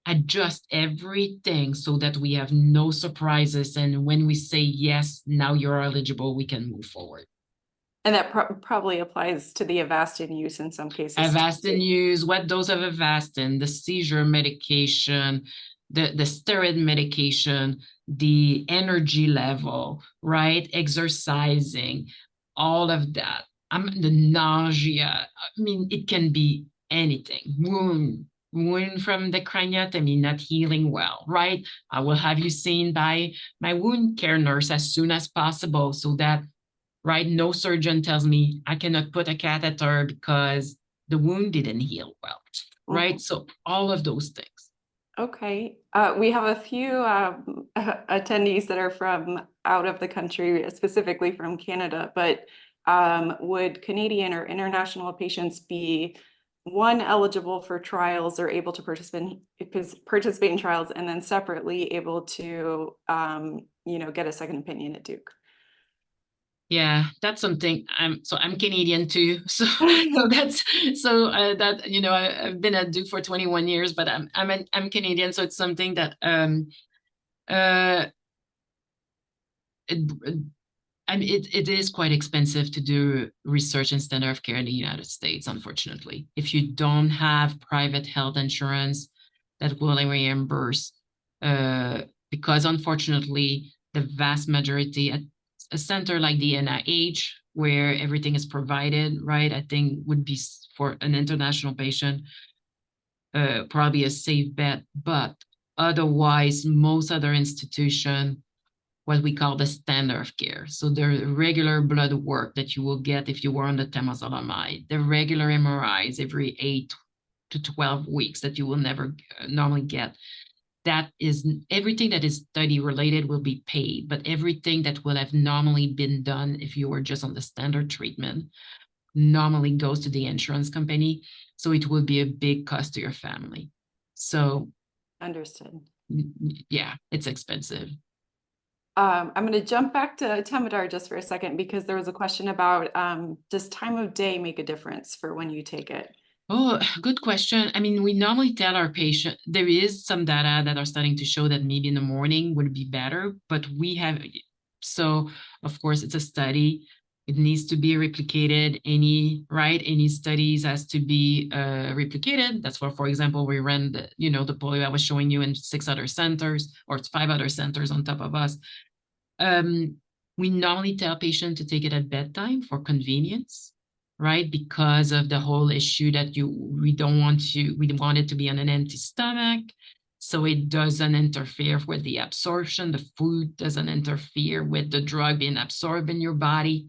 adjust everything so that we have no surprises. And when we say, yes, now you're eligible, we can move forward.
And that probably applies to the Avastin use in some cases
Avastin
too.
use, what dose of Avastin, the seizure medication, the steroid medication, the energy level, right? Exercising, all of that. The nausea. I mean, it can be anything. Wound from the craniotomy not healing well, right? I will have you seen by my wound care nurse as soon as possible so that, right, no surgeon tells me I cannot put a catheter because the wound didn't heal well, right?
Mhm.
So all of those things.
Okay. We have a few attendees that are from out of the country, specifically from Canada, but would Canadian or international patients be one eligible for trials or able to participate in trials, and then separately able to, get a second opinion at Duke.
Yeah, that's something. I'm Canadian too, so that's that I've been at Duke for 21 years, but I'm Canadian, so it's something that uh it, it is quite expensive to do research in standard of care in the United States, unfortunately. If you don't have private health insurance that will reimburse, because unfortunately, the vast majority at a center like the NIH, where everything is provided, right, I think would be for an international patient, probably a safe bet. But otherwise, most other institutions, what we call the standard of care. So the regular blood work that you will get if you were on the temozolomide, the regular MRIs every 8 to 12 weeks that you will never normally get. That is everything that is study related will be paid, but everything that would have normally been done if you were just on the standard treatment normally goes to the insurance company. So it will be a big cost to your family. So
Understood.
yeah, it's expensive.
I'm going to jump back to Temodar just for a second because there was a question about does time of day make a difference for when you take it?
Oh, good question. I mean, we normally tell our patient there is some data that are starting to show that maybe in the morning would be better, but we have, so of course it's a study. It needs to be replicated. Any studies has to be replicated. That's why, for example, we ran the polio I was showing you in 6 other centers, or it's 5 other centers on top of us. We normally tell patients to take it at bedtime for convenience, right? Because of the whole issue that we want it to be on an empty stomach. So it doesn't interfere with the absorption. The food doesn't interfere with the drug being absorbed in your body.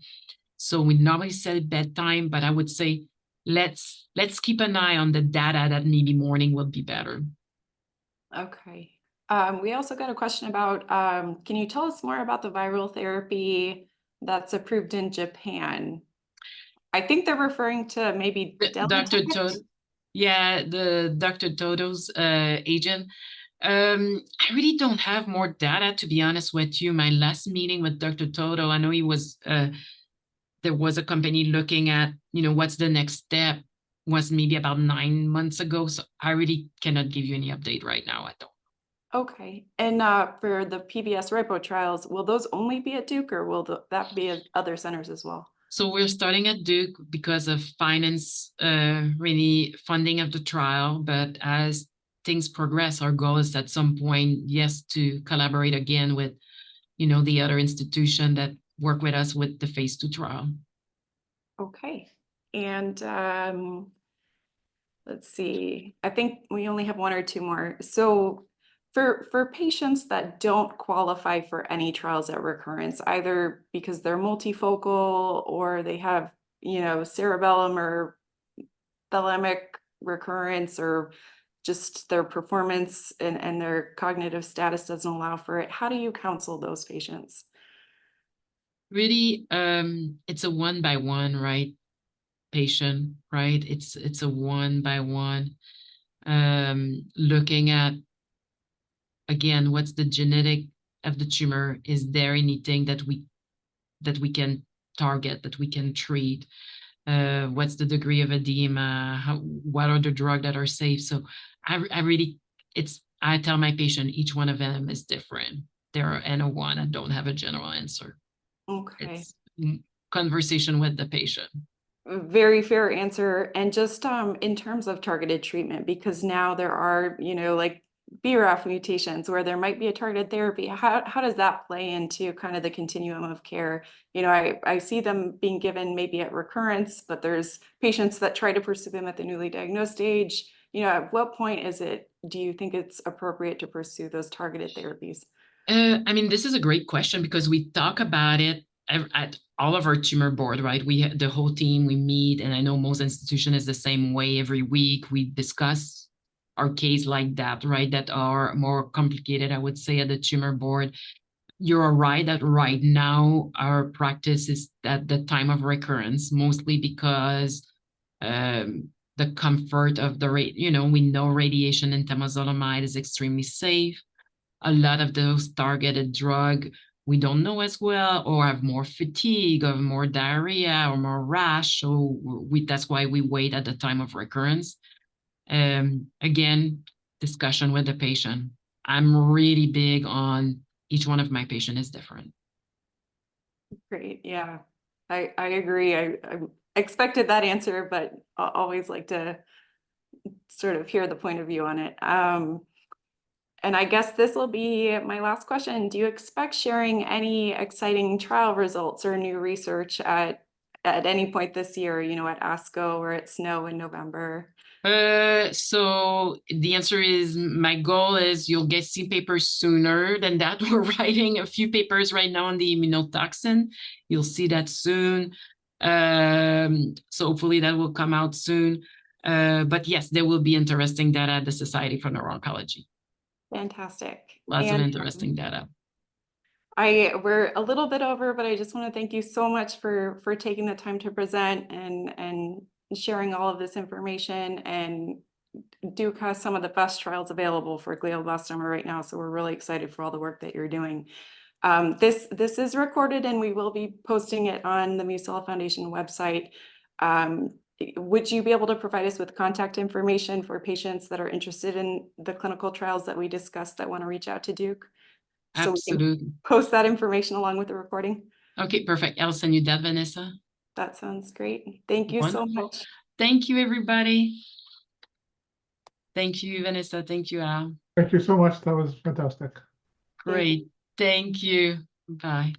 So we normally set bedtime, but I would say let's keep an eye on the data that maybe morning will be better.
Okay. We also got a question about, can you tell us more about the viral therapy that's approved in Japan? I think they're referring to maybe
Dr. Todd, yeah, the Dr. Todo's agent. I really don't have more data, to be honest with you. My last meeting with Dr. Todo, I know there was a company looking at, what's the next step, was maybe about 9 months ago. So I really cannot give you any update right now. I don't.
Okay. And for the PVSRIPO trials, will those only be at Duke or will that be at other centers as well?
So we're starting at Duke because of finance, really funding of the trial. But as things progress, our goal is at some point, yes, to collaborate again with, the other institution that work with us with the phase 2 trial.
Okay. And let's see, I think we only have 1 or 2 more. So for patients that don't qualify for any trials at recurrence, either because they're multifocal or they have, cerebellum or thalamic recurrence, or just their performance and their cognitive status doesn't allow for it, how do you counsel those patients?
Really, it's a 1-by-1, right? Patient, right? It's a 1-by-1. Looking at, again, what's the genetic of the tumor? Is there anything that we can target, that we can treat? What's the degree of edema? What are the drugs that are safe? So I tell my patient each one of them is different. There are N01. I don't have a general answer.
Okay.
It's conversation with the patient.
Very fair answer. And just in terms of targeted treatment, because now there are, like BRAF mutations where there might be a targeted therapy. How does that play into kind of the continuum of care? I see them being given maybe at recurrence, but there's patients that try to pursue them at the newly diagnosed stage. At what point do you think it's appropriate to pursue those targeted therapies?
I mean, this is a great question because we talk about it at all of our tumor board, right? The whole team, we meet, and I know most institution is the same way. Every week we discuss our case like that, right? That are more complicated, I would say, at the tumor board. You're right that right now our practice is at the time of recurrence, mostly because the comfort of the we know radiation and temozolomide is extremely safe. A lot of those targeted drug we don't know as well, or have more fatigue, or more diarrhea, or more rash. So that's why we wait at the time of recurrence. Again, discussion with the patient. I'm really big on each one of my patient is different.
Great. Yeah, I agree. I expected that answer, but I always like to sort of hear the point of view on it. And I guess this will be my last question. Do you expect sharing any exciting trial results or new research at any point this year, at ASCO or at SNO in November?
So the answer is my goal is you'll get see papers sooner than that. We're writing a few papers right now on the immunotoxin. You'll see that soon. So hopefully that will come out soon. But yes, there will be interesting data at the Society for Neuro-Oncology.
Fantastic.
Lots of interesting data.
We're a little bit over, but I just want to thank you so much for taking the time to present and sharing all of this information. And Duke has some of the best trials available for glioblastoma right now, so we're really excited for all the work that you're doing. This is recorded, and we will be posting it on the Musella Foundation website. Would you be able to provide us with contact information for patients that are interested in the clinical trials that we discussed that want to reach out to Duke? So
absolutely.
we can post that information along with the recording.
Okay, perfect. I'll send you that, Vanessa.
That sounds great. Thank you
Wonderful.
so much.
Thank you, everybody. Thank you, Vanessa. Thank you, Al.
Thank you so much. That was fantastic.
Great. Thank you. Bye.